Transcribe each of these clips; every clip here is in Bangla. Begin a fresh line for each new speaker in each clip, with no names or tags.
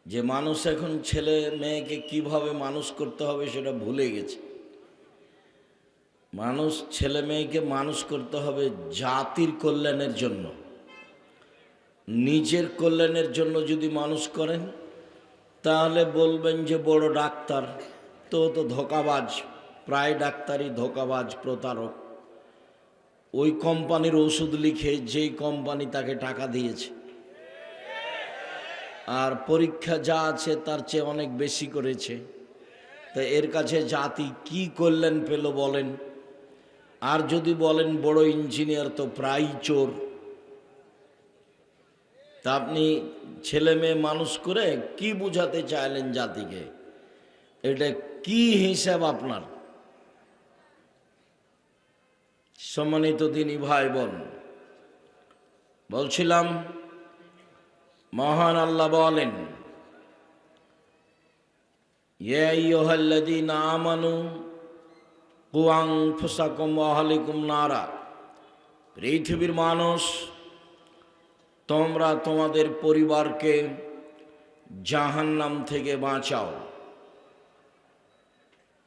যে মানুষ এখন ছেলে মেয়েকে কিভাবে মানুষ করতে হবে সেটা ভুলে গেছে। মানুষ ছেলে মেয়েকে মানুষ করতে হবে জাতির কল্যাণের জন্য। নিজের কল্যাণের জন্য যদি মানুষ করেন তাহলে বলবেন যে বড় ডাক্তার, তো ধোঁকাবাজ। প্রায় ডাক্তারই ধোঁকাবাজ, প্রতারক। ওই কোম্পানির ওষুধ লিখে যেই কোম্পানি তাকে টাকা দিয়েছে, আর পরীক্ষা যা আছে তার চেয়ে অনেক বেশি করেছে। তা এর কাছে জাতি কি কল্যাণ পেল বলেন? আর যদি বলেন বড় ইঞ্জিনিয়ার, তো প্রায় চোর। তা আপনি ছেলে মেয়ে মানুষ করে কি বুঝাতে চাইলেন জাতিকে? এটা কি হিসাব আপনার? সম্মানিত দিনী ভাই বোন, বলছিলাম মহান আল্লাহ বলেন, ইয়া আইয়ুহাল্লাযীনা আমানু কু আনফুসাকুম ওয়া আহলিকুম নারা। পৃথিবীর মানুষ, তোমরা তোমাদের পরিবারকে জাহান্নাম থেকে বাঁচাও।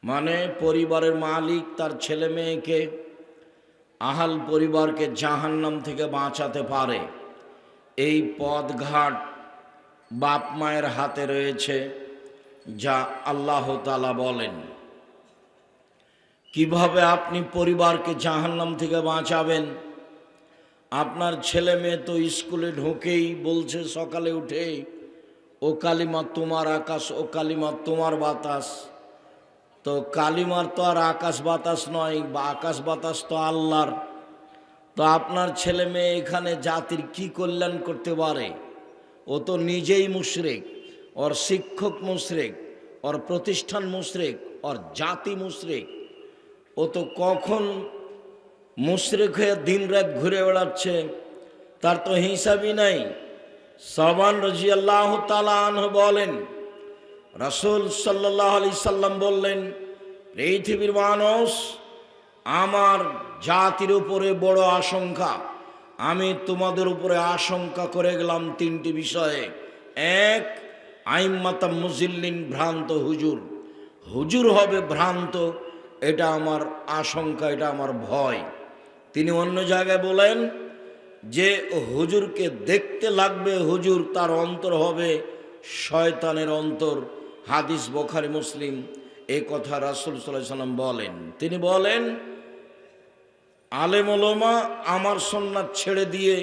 মানে পরিবারের মালিক তার ছেলে মেয়েকে, আহাল পরিবারকে জাহান্নাম থেকে বাঁচাতে পারে। এই পথঘাট বাপ মায়ের হাতে রয়েছে, যা আল্লাহ তাআলা বলেন। কিভাবে আপনি পরিবারকে জাহান্নাম থেকে বাঁচাবেন? আপনার ছেলে মেয়ে তো স্কুলে ঢুকেই বলছে সকালে উঠে, ও কালিমা তোমার আকাশ, ও কালিমা তোমার বাতাস। তো কালিমার তো আর আকাশ বাতাস নয়, বা আকাশ বাতাস তো আল্লাহর। তো আপনার ছেলে মেয়ে এখানে জাতির কি কল্যাণ করতে পারে? ও তো নিজেই মুশরিক, ওর শিক্ষক মুশরিক, ওর প্রতিষ্ঠান মুশরিক, ওর জাতি মুশরিক। ও তো কখন মুশরিক হয়ে দিন রাত ঘুরে বেড়াচ্ছে, তার তো হিসাবই নাই। সাবান রাদিয়াল্লাহু তাআলা আনহু বলেন, রাসূল সাল্লাল্লাহু আলাইহি সাল্লাম বললেন, পৃথিবীর মানুষ, আমার জাতির উপরে বড় আশঙ্কা। আমি তোমাদের উপরে আশঙ্কা করে গেলাম তিনটি বিষয়ে। এক, আইম্মাতা মুজিল্লিন, ভ্রান্ত হুজুর। হুজুর হবে ভ্রান্ত, এটা আমার আশঙ্কা, এটা আমার ভয়। তিনি অন্য জায়গায় বলেন যে হুজুরকে দেখতে লাগবে হুজুর, তার অন্তর হবে শয়তানের অন্তর। হাদিস বুখারী মুসলিম। এই কথা রাসূল সাল্লাল্লাহু আলাইহি সাল্লাম বলেন। তিনি বলেন, আলেম ওলামা আমার সুন্নাত ছেড়ে দিয়ে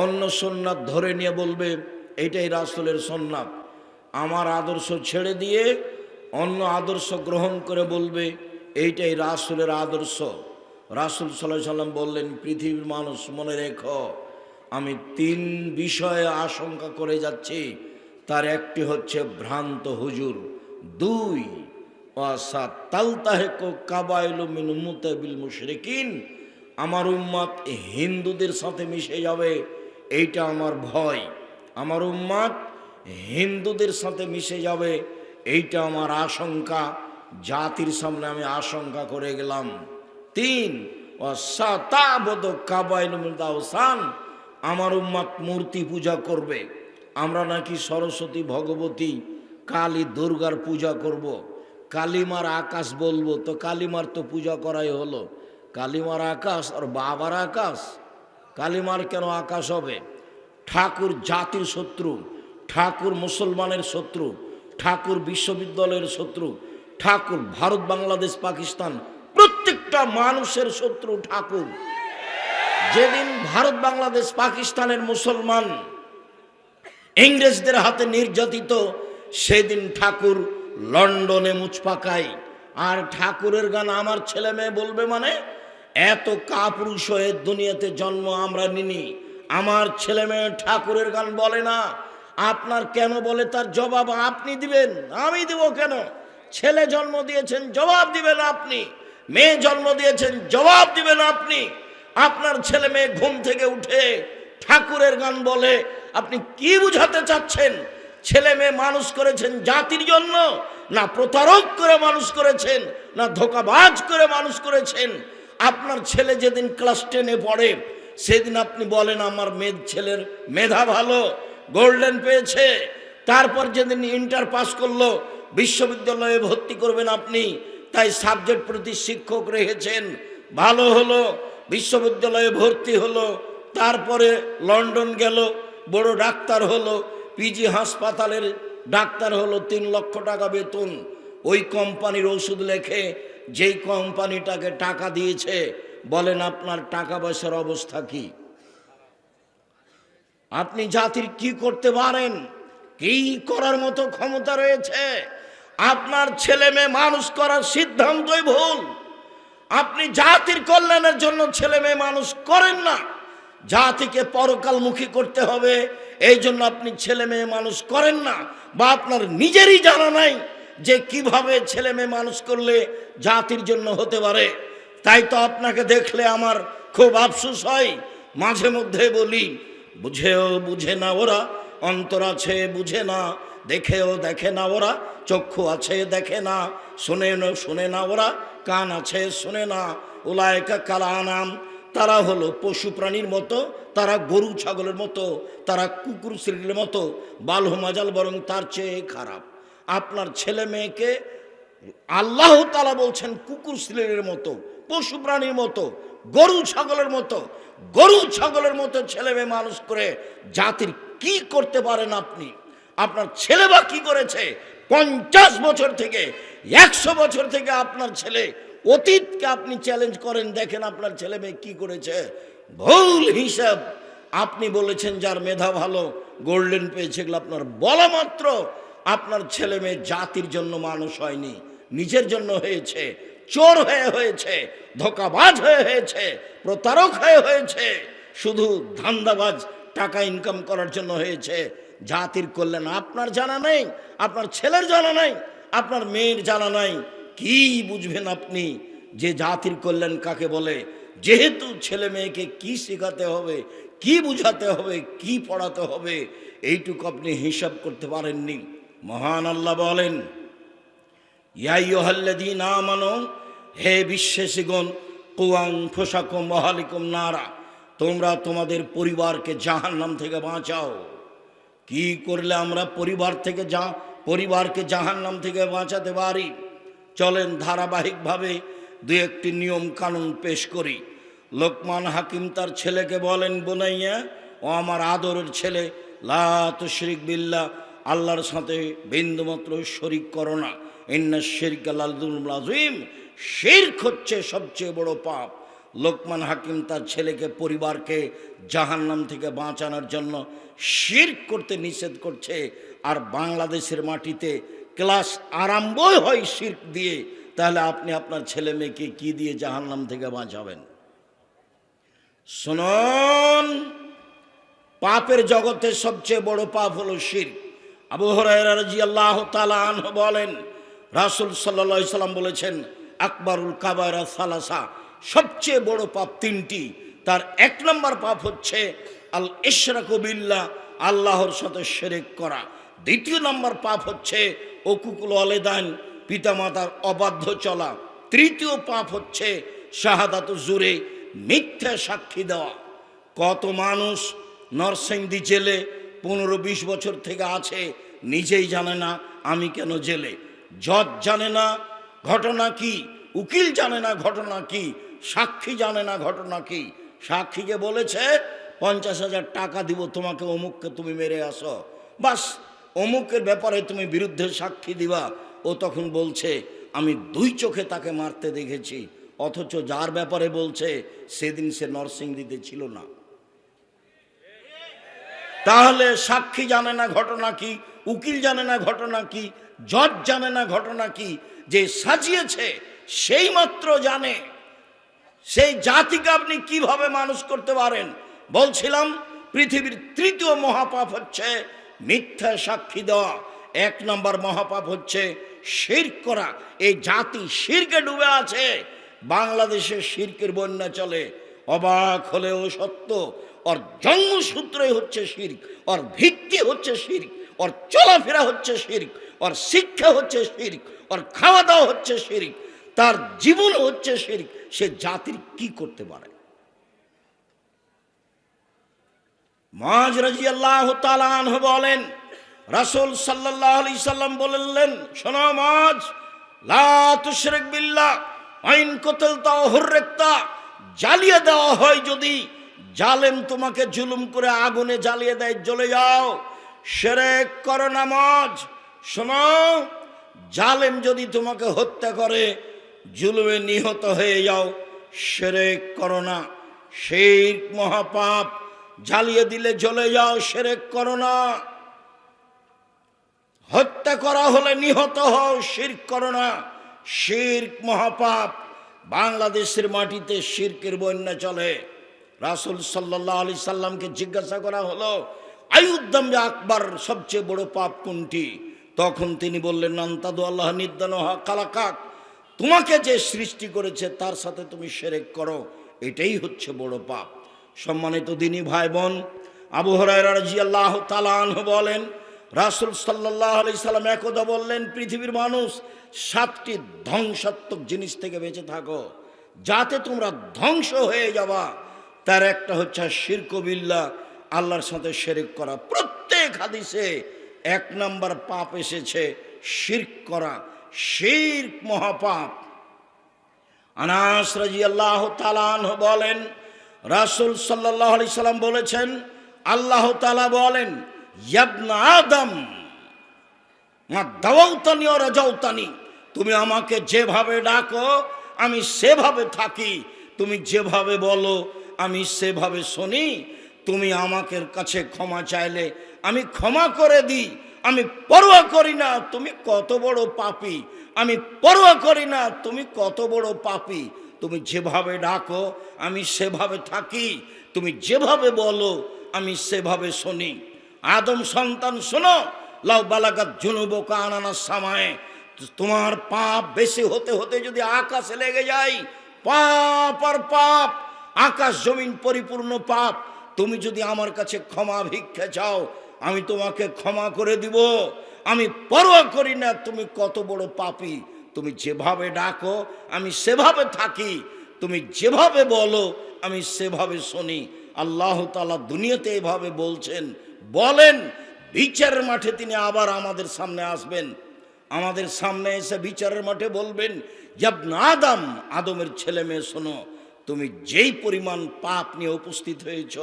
অন্য সুন্নাত ধরে নিয়ে বলবে এইটাই রাসূলের সুন্নাত। আমার আদর্শ ছেড়ে দিয়ে অন্য আদর্শ গ্রহণ করে বলবে এইটাই রাসূলের আদর্শ। রাসূল সাল্লাল্লাহু আলাইহি সাল্লাম বললেন, পৃথিবীর মানুষ মনে রেখো, আমি তিন বিষয়ে আশঙ্কা করে যাচ্ছি। তার একটি হচ্ছে ভ্রান্ত হুজুর। দুই, ওয়াসাতালতাহিকু কাবাইলু মিন মুতাবিল মুশরিকিন, আমার উম্মত হিন্দুদের সাথে মিশে যাবে, এইটা আমার ভয়। আমার উম্মত হিন্দুদের সাথে মিশে যাবে, এইটা আমার আশঙ্কা। জাতির সামনে আমি আশঙ্কা করে গেলাম। তিন, ওয়াসাতাবুদু কাবাইলু মিনাল আওসান, আমার উম্মত মূর্তি পূজা করবে। আমরা নাকি সরস্বতী, ভগবতী, কালী, দুর্গার পূজা করব। কালিমার আকাশ বলবো, তো কালিমার তো পূজা করাই হলো। কালিমার আকাশ আর বাবার আকাশ? কালিমার কেন আকাশ হবে? ঠাকুর জাতির শত্রু, ঠাকুর মুসলমানের শত্রু, ঠাকুর বিশ্ববিদ্যালয়ের শত্রু, ঠাকুর ভারত, বাংলাদেশ, পাকিস্তান, প্রত্যেকটা মানুষের শত্রু ঠাকুর। যেদিন ভারত, বাংলাদেশ, পাকিস্তানের মুসলমান ইংরেজদের হাতে নির্যাতিত, সেদিন ঠাকুর লন্ডনে মুচ পাকায়। আর ঠাকুরের গান আমার ছেলে মেয়ে বলবে মানে? এত কাপুরুষ হয়ে দুনিয়াতে জন্ম আমরা নিনি, আমার ছেলে মেয়ে ঠাকুরের গান বলে না। আপনার কেন বলে তার জবাব আপনি দিবেন, আমি দিব কেন? ছেলে জন্ম দিয়েছেন, জবাব দিবেন আপনি। মেয়ে জন্ম দিয়েছেন, জবাব দিবেন আপনি। আপনার ছেলে মেয়ে ঘুম থেকে উঠে ঠাকুরের গান বলে, আপনি কি বুঝাতে চাচ্ছেন? ছেলে মেয়ে মানুষ করেছেন জাতির জন্য, না প্রতারক করে মানুষ করেছেন, না ধোঁকাবাজ করে মানুষ করেছেন? আপনার ছেলে যেদিন ক্লাস 10-এ পড়ে, সেদিন আপনি বলেন আমার ছেলের মেধা ভালো, গোল্ডেন পেয়েছে, তারপর যেদিন ইন্টার পাস করলো বিশ্ববিদ্যালয়ে ভর্তি করবেন আপনি, তাই সাবজেক্ট প্রতি শিক্ষক রেখেছেন, ভালো হলো, বিশ্ববিদ্যালয়ে ভর্তি হলো, তারপরে লন্ডন গেল, বড় ডাক্তার হলো, পিজি হাসপাতালের ডাক্তার হলো, 3 লক্ষ টাকা বেতন। ওই কোম্পানির ওষুধ লেখে, যেই কোম্পানিটাকে টাকা দিয়েছে, বলেন আপনার টাকা পয়সার অবস্থা কি? আপনি জাতির কি করতে পারেন? কি করার মতো ক্ষমতা রয়েছে? আপনার ছেলে মেয়ে মানুষ করার সিদ্ধান্তই ভুল। আপনি জাতির কল্যাণের জন্য ছেলে মেয়ে মানুষ করেন না, জাতিকে পরকালমুখী করতে হবে এই জন্য আপনি ছেলে মেয়ে মানুষ করেন না, বা আপনার নিজেরই জানা নাই যে কিভাবে ছেলে মেয়ে মানুষ করলে জাতির জন্য হতে পারে। তাই তো আপনাকে দেখলে আমার খুব আফসোস হয়, মাঝে মধ্যে বলি, বুঝেও বুঝে না ওরা, অন্তর আছে বুঝে না, দেখেও দেখে না ওরা, চক্ষু আছে দেখে না, শোনে না ওরা, কান আছে শোনে না। উলায়েকা কাল আনাম, তারা হলো পশু প্রাণীর মতো, তারা গরু ছাগলের মতো, তারা কুকুর শ্রীর মতো, বালহু মাজাল, বরং তার চেয়ে খারাপ। আপনার ছেলে মেয়েকে আল্লাহ তাআলা বলছেন কুকুর শ্রীর মতো, পশু প্রাণীর মতো, গরু ছাগলের মতো। গরু ছাগলের মতো ছেলে মেয়ে মানুষ করে জাতির কি করতে পারেন আপনি? আপনার ছেলে বা কি করেছে? 50 বছর থেকে 100 বছর থেকে আপনার ছেলে, অতীতকে আপনি চ্যালেঞ্জ করেন, দেখেন আপনার ছেলে মেয়ে কি করেছে। ভুল হিসাব। আপনি বলেছেন যার মেধা ভালো গোল্ডেন পেয়েছে, এগুলো আপনার বলা মাত্র। আপনার ছেলে মেয়ে জাতির জন্য মানুষ হয়নি, নিজের জন্য হয়েছে। চোর হয়েছে, ধোঁকাবাজ হয়েছে, প্রতারক হয়েছে, শুধু ধান্দাবাজ, টাকা ইনকাম করার জন্য হয়েছে। জাতির কল্যাণ আপনার জানা নেই, আপনার ছেলের জানা নাই, আপনার মেয়ের জানা নাই। কি বুঝবেন আপনি যে জাতির কল্যাণ কাকে বলে? যেহেতু ছেলে মেয়েকে কি শেখাতে হবে, কি বুঝাতে হবে, কি পড়াতে হবে, এইটুকু আপনি হিসাব করতে পারেননি। মহান আল্লাহ বলেন, ইয়া আইয়ুহাল্লাযীনা আমানু, হে বিশ্বাসীগণ, কু আনফুসাকুম ওয়া আহলিকুম নারা, তোমরা তোমাদের পরিবারকে জাহান্নাম থেকে বাঁচাও। কি করলে আমরা পরিবারকে জাহান্নাম থেকে বাঁচাতে পারি? চলেন ধারাবাহিকভাবে 2-1টি নিয়ম কানুন পেশ করি। লোকমান হাকিম তার ছেলেকে বলেন, বুনাইয়া, ও আমার আদরের ছেলে, লা তুশরিক বিল্লাহ, আল্লাহর সাথে বিন্দুমাত্র শরিক করো না। ইন্নাশ শিরকা লাযুলমুন আযীম, শিরক হচ্ছে সবচেয়ে বড় পাপ। লোকমান হাকিম তার ছেলেকে, পরিবারকে জাহান্নাম থেকে বাঁচানোর জন্য শিরক করতে নিষেধ করছে। আর বাংলাদেশের মাটিতে ক্লাস আরম্ভই হয় শিরক দিয়ে। তাহলে আপনি আপনার ছেলে মেয়েকে কি দিয়ে জাহান্নাম থেকে বাঁচাবেন? শুনুন, পাপের জগতে সবচেয়ে বড় পাপ হলো শিরক। আবু হুরায়রা রাদিয়াল্লাহু তাআলা আনহু বলেন, রাসূল সাল্লাল্লাহু আলাইহি সাল্লাম বলেছেন, আকবারুল কাবায়রা সালাসা, সবচেয়ে বড় পাপ 3টি। তার 1 নম্বর পাপ হচ্ছে আল ইশরাকু বিল্লাহ, আল্লাহর সাথে শিরক করা। 2য় নম্বর পাপ হচ্ছে উকুকুল ওয়ালিদাইন, পিতামাতার অবাধ্য চলা। 3য় পাপ হচ্ছে শাহাদাতু জুরে, মিথ্যা সাক্ষী দেওয়া। কত মানুষ নরসিংদী জেলে 15-20 বছর থেকে আছে, নিজেই জানে না আমি কেন জেলে। জজ জানে না ঘটনা কি, উকিল জানে না ঘটনা কি, সাক্ষী জানে না ঘটনা কি। সাক্ষীকে বলেছে 50,000 টাকা দিব তোমাকে, অমুককে তুমি মেরে আসো, বাস অমুকের ব্যাপারে তুমি বিরুদ্ধে সাক্ষী দিবা। ও তখন বলছে আমি 2 চোখে তাকে মারতে দেখেছি, অথচ যার ব্যাপারে বলছে সেদিন সে নরসিংদীতে ছিল না। তাহলে সাক্ষী জানে না ঘটনা কি, উকিল জানে না ঘটনা কি, জজ জানে না ঘটনা কি, যে সাজিয়েছে সেই মাত্র জানে। সেই জাতিকে আপনি কিভাবে মানুষ করতে পারেন? বলছিলাম পৃথিবীর 3য় মহাপাপ হচ্ছে মিথ্যা সাক্ষী দেওয়া। 1 নম্বর মহাপাপ হচ্ছে শিরক করা। এই জাতি শিরকে ডুবে আছে। বাংলাদেশে শিরকের বন্যা চলে, অবাক হলেও সত্য। ওর জন্মসূত্রই হচ্ছে শিরক, ওর ভিত্তি হচ্ছে শিরক, ওর চলাফেরা হচ্ছে শিরক, ওর শিক্ষা হচ্ছে শিরক, ওর খাওয়া দাওয়া হচ্ছে শিরক, তার জীবন হচ্ছে শিরক। সে জাতির কি করতে পারে? মুআয রাদিয়াল্লাহু তাআলা আনহু বলেন, রাসূল সাল্লাল্লাহু আলাইহি সাল্লাম বললেন, শোনো মুআজ, লা তুশরিক বিল্লাহ আইন কতলতা হুররিকতা, জ্বালিয়ে দেওয়া হয় যদি, জালেম তোমাকে জুলুম করে আগুনে জ্বালিয়ে দেয়, জ্বলে যাও, শিরক করো না মুআজ। শোনো, জালেম যদি তোমাকে হত্যা করে, জুলুমে নিহত হয়ে যাও, শিরক করো না, শিরক মহাপাপ, জ্বালিয়ে দিলে জ্বলে যাও, শিরক করো না। হত্যা করা হলে নিহত হও, শিরক করো না, শিরক মহাপাপ। বাংলাদেশের মাটিতে শিরকের বন্যা চলে। রাসূল সাল্লাল্লাহু আলাইহি সাল্লামকে জিজ্ঞাসা করা হলো, আইয়ুদ্দামবে আকবার, সবচেয়ে বড় পাপ কোনটি? তখন তিনি বললেন, আনতাদু আল্লাহ নিদ্দান ওয়া খালাকাক, তোমাকে যে সৃষ্টি করেছে তার সাথে তুমি শিরক করো, এটাই হচ্ছে বড় পাপ। সম্মানিত দিনী ভাই বোন, আবু হুরায়রা রাদিয়াল্লাহু তাআলা আনহু বলেন, রাসূল সাল্লাল্লাহু আলাইহি সাল্লাম একদা বললেন, পৃথিবীর মানুষ 7টি ধ্বংসাত্মক জিনিস থেকে বেঁচে থাকো, যাতে তোমরা ধ্বংস হয়ে যাবা। তার একটা হচ্ছে শিরক বিল্লাহ, আল্লাহর সাথে শিরক করা। প্রত্যেক হাদিসে 1 নম্বর পাপ এসেছে শিরক করা, শিরক মহাপাপ। আনাস রাদিয়াল্লাহু তাআলা আনহু বলেন, রাসূল সাল্লাল্লাহু আলাইহি সাল্লাম বলেছেন, আল্লাহ তাআলা বলেন, ইবনা আদম মা দাওয়াতানি ওয়া রাজাউতানি, তুমি আমাকে যেভাবে ডাকো আমি সেভাবে থাকি, তুমি যেভাবে বলো আমি সেভাবে শুনি, তুমি আমাকে কাছে ক্ষমা চাইলে আমি ক্ষমা করে দিই, আমি পরোয়া করি না তুমি কত বড় পাপী, আমি পরোয়া করি না তুমি কত বড় পাপী, তুমি যেভাবে ডাকো আমি সেভাবে থাকি, তুমি যেভাবে বলো আমি সেভাবে শুনি। আদম সন্তান শোনো, লাউ বালাগাত জুনুবুকা আনানাস সামায়ে, তোমার পাপ বেশি হতে হতে যদি আকাশে লেগে যায়, পাপ আর পাপ, আকাশ জমিন পরিপূর্ণ পাপ, তুমি যদি আমার কাছে ক্ষমা ভিক্ষা চাও আমি তোমাকে ক্ষমা করে দিব, আমি পরোয়া করি না তুমি কত বড় পাপী, তুমি যেভাবে ডাকো আমি সেভাবে থাকি, তুমি যেভাবে বলো আমি সেভাবে শুনি। আল্লাহ তাআলা দুনিয়াতে এভাবে বলছেন, বলেন, বিচারের মাঠে তিনি আবার আমাদের সামনে আসবেন, আমাদের সামনে এসে বিচারের মাঠে বলবেন, ইবনা আদম, আদমের ছেলে মেয়ে শোনো, তুমি যেই পরিমাণ পাপ নিয়ে উপস্থিত হয়েছ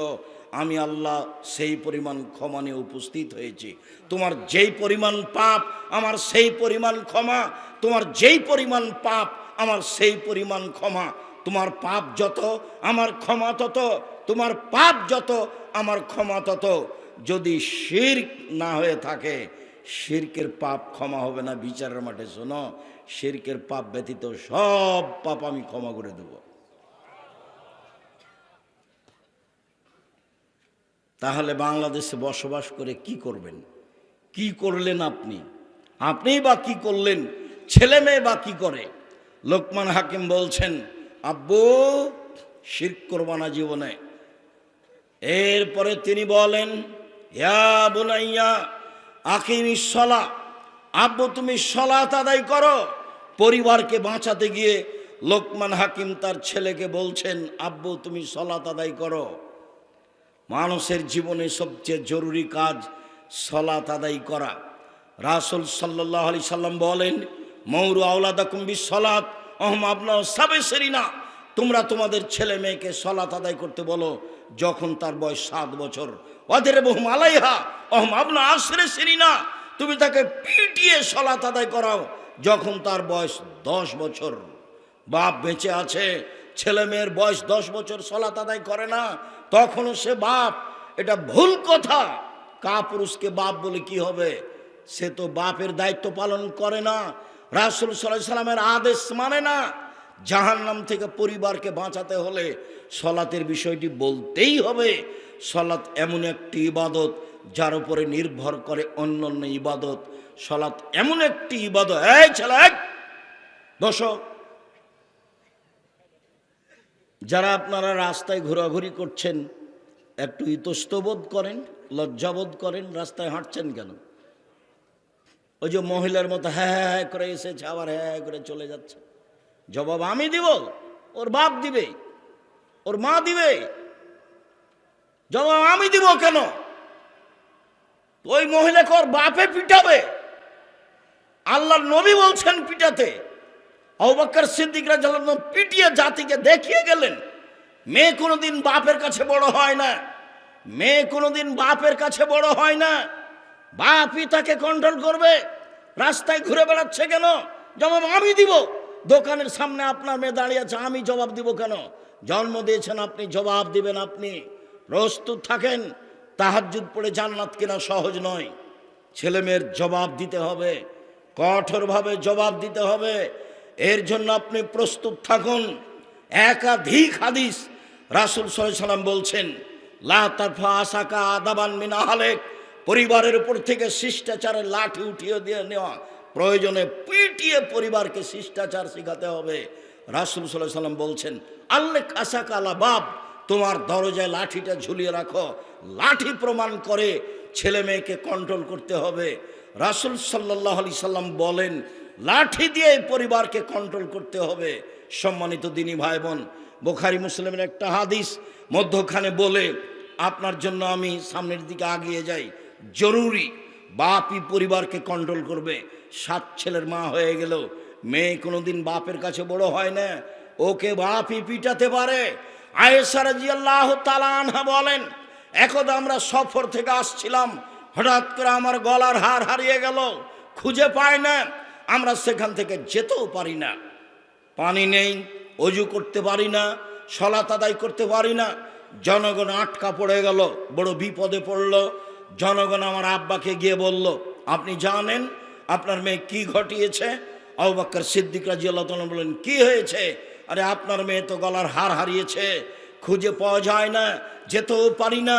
আমি আল্লাহ সেই পরিমাণ ক্ষমা নিয়ে উপস্থিত হয়েছি, তোমার যেই পরিমাণ পাপ আমার সেই পরিমাণ ক্ষমা, তোমার যেই পরিমাণ পাপ আমার সেই পরিমাণ ক্ষমা, তোমার পাপ যত আমার ক্ষমা তত, তোমার পাপ যত আমার ক্ষমা তত। যদি শিরক না হয়ে থাকে, শিরকের পাপ ক্ষমা হবে না বিচারের মাঠে। শোনো, শিরকের পাপ ব্যতীত সব পাপ আমি ক্ষমা করে দেব। তাহলে বাংলাদেশে বসবাস করে কি করবেন? কি করলেন আপনি? আপনিই বা কি করলেন? ছেলে মেয়ে বা কি করে? লোকমান হাকিম বলছেন, আব্বু শিরক করবা না জীবনে। এরপরে তিনি বলেন, ইয়া বুনাইয়া আকিমিস সালাহ, আব্বু তুমি সালাত আদায় করো। পরিবারকে বাঁচাতে গিয়ে লোকমান হাকিম তার ছেলেকে বলছেন, আব্বু তুমি সালাত আদায় করো। মানুষের জীবনে সবচেয়ে জরুরি কাজ সালাত আদায় করা। রাসূল সাল্লাল্লাহু আলাইহি সাল্লাম বলেন, মৌরু আওলাদাকুম বিসসালাত ওয়াহুম আবনাউ সাবঈ সিনিনা, তোমরা তোমাদের ছেলে মেয়েকে সালাত আদায় করতে বলো যখন তার বয়স 7 বছর। ওয়াদরিবহুম আলাইহা ওয়াহুম আবনাউ 10 সিনিনা, তুমি তাকে পিটিয়ে সালাত আদায় করাও যখন তার বয়স 10 বছর। বাপ বেঁচে আছে, ছেলে মেয়ের বয়স 10 বছর সালাত আদায় করে না, তখনও সে বাপ। এটা ভুল কথা। কাপুরুষকে বাপ বলে কি হবে? সে তো বাপের দায়িত্ব পালন করে না, রাসূল সাল্লাল্লাহু আলাইহি সাল্লামের আদেশ মানে না। জাহান্নাম থেকে পরিবারকে বাঁচাতে হলে সালাতের বিষয়টি বলতেই হবে। সালাত এমন একটি ইবাদত যার উপরে নির্ভর করে অন্যান্য ইবাদত। সালাত এমন একটি ইবাদত, এই ছেলে বসো, যারা আপনারা রাস্তায় ঘোরাঘুরি করছেন একটু ইতস্তবোধ করেন, লজ্জাবোধ করেন, রাস্তায় হাঁটছেন কেন? ওই যে মহিলার মতো হ্যাঁ হ্যাঁ হ্যাঁ করে এসেছে, আবার হ্যাঁ হ্যাঁ করে চলে যাচ্ছে। জবাব আমি দিব? ওর বাপ দিবে? ওর মা দিবে? জবাব আমি দিব কেন? ওই মহিলাকে ওর বাপে পিটাবে, আল্লাহর নবী বলছেন পিটাতে। আবু বকর সিদ্দিক রাদিয়াল্লাহু আনহু পিটিয়ে জাতিকে দেখিয়ে গেলেন মেয়ে কোনোদিন বাপের কাছে বড় হয় না, মেয়ে কোনোদিন বাপের কাছে বড় হয় না। বাপই তাকে কন্ট্রোল করবে। রাস্তায় ঘুরে বেড়াচ্ছে কেন? জবাব আমি দিব। দোকানের সামনে আপনার মেয়ে দাঁড়িয়ে আছে, আমি জবাব দিব কেন? জন্ম দিয়েছেন আপনি, জবাব দিবেন আপনি। প্রস্তুত থাকেন। তাহাজ্জুদ পড়ে জান্নাত কেনা সহজ নয়। ছেলে মেয়ের জবাব দিতে হবে, কঠোরভাবে জবাব দিতে হবে। এর জন্য আপনি প্রস্তুত থাকুন। একাধিক হাদিস রাসূল সাল্লাল্লাহু আলাইহি ওয়াসাল্লাম বলছেন, লা তারফা আসাকা আদাবান মিন আহলিক, পরিবারের উপর থেকে শিষ্টাচারের লাঠি উঠিয়ে দিয়ে নেওয়া, প্রয়োজনে পিটিয়ে পরিবারকে শিষ্টাচার শেখাতে হবে। রাসূল সাল্লাল্লাহু আলাইহি ওয়াসাল্লাম বলছেন, আল্লেক আসাকা আলা বাব, তোমার দরজায় লাঠিটা ঝুলিয়ে রাখো। লাঠি প্রমাণ করে ছেলে মেয়েকে কন্ট্রোল করতে হবে। রাসূল সাল্লাল্লাহু আলাইহি সাল্লাম বলেন, লাঠি দিয়ে পরিবারকে কন্ট্রোল করতে হবে। সম্মানিত দিনী ভাই বোন, বুখারী মুসলিমের একটা হাদিস মধ্যখানে বলে আপনার জন্য আমি সামনের দিকে আগিয়ে যাই। জরুরি, বাপই পরিবারকে কন্ট্রোল করবে। 7 ছেলের মা হয়ে গেল, মেয়ে কোনোদিন বাপের কাছে বড় হয় না, ওকে বাপই পিটাতে পারে। আয়েশা রাদিয়াল্লাহু তাআলা আনহা বলেন, একদা আমরা সফর থেকে আসছিলাম, হঠাৎ করে আমার গলার হার হারিয়ে গেল, খুঁজে পাই না। আমরা সেখান থেকে যেতেও পারি না, পানি নেই, অজু করতে পারি না, সালাত আদায় করতে পারি না। জনগণ আটকা পড়ে গেল, বড় বিপদে পড়ল। জনগণ আমার আব্বাকে গিয়ে বলল, আপনি জানেন আপনার মেয়ে কি ঘটিয়েছে? আবু বকর সিদ্দিক রাদিয়াল্লাহু তাআলা বলেন, কি হয়েছে? আরে আপনার মেয়ে তো গলার হার হারিয়েছে, খুঁজে পাওয়া যায় না, যেতেও পারি না,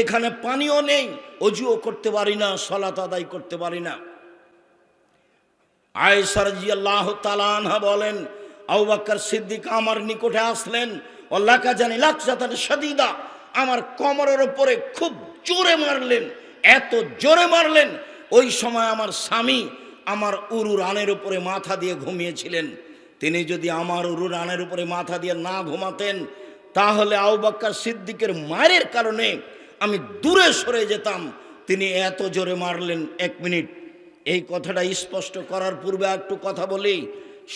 এখানে পানিও নেই, অজুও করতে পারি না, সালাত আদায় করতে পারি না। আয়েশা রাদিয়াল্লাহু তাআলা আনহা বলেন, আবু বকর সিদ্দিক আমার নিকটে আসলেন, ওয়াল্লাকা জানি লাকজাতান শাদীদা, আমার কোমরের উপরে খুব জোরে মারলেন, এত জোরে মারলেন, ওই সময় আমার স্বামী আমার উরু রানের উপরে মাথা দিয়ে ঘুমিয়েছিলেন। তিনি যদি আমার উরু রানের উপরে মাথা দিয়ে না ঘুমাতেন, তাহলে আবু বকর সিদ্দিকের মায়ের কারণে আমি দূরে সরে যেতাম। তিনি এত জোরে মারলেন। 1 মিনিট, এই কথাটা স্পষ্ট করার পূর্বে একটু কথা বলি।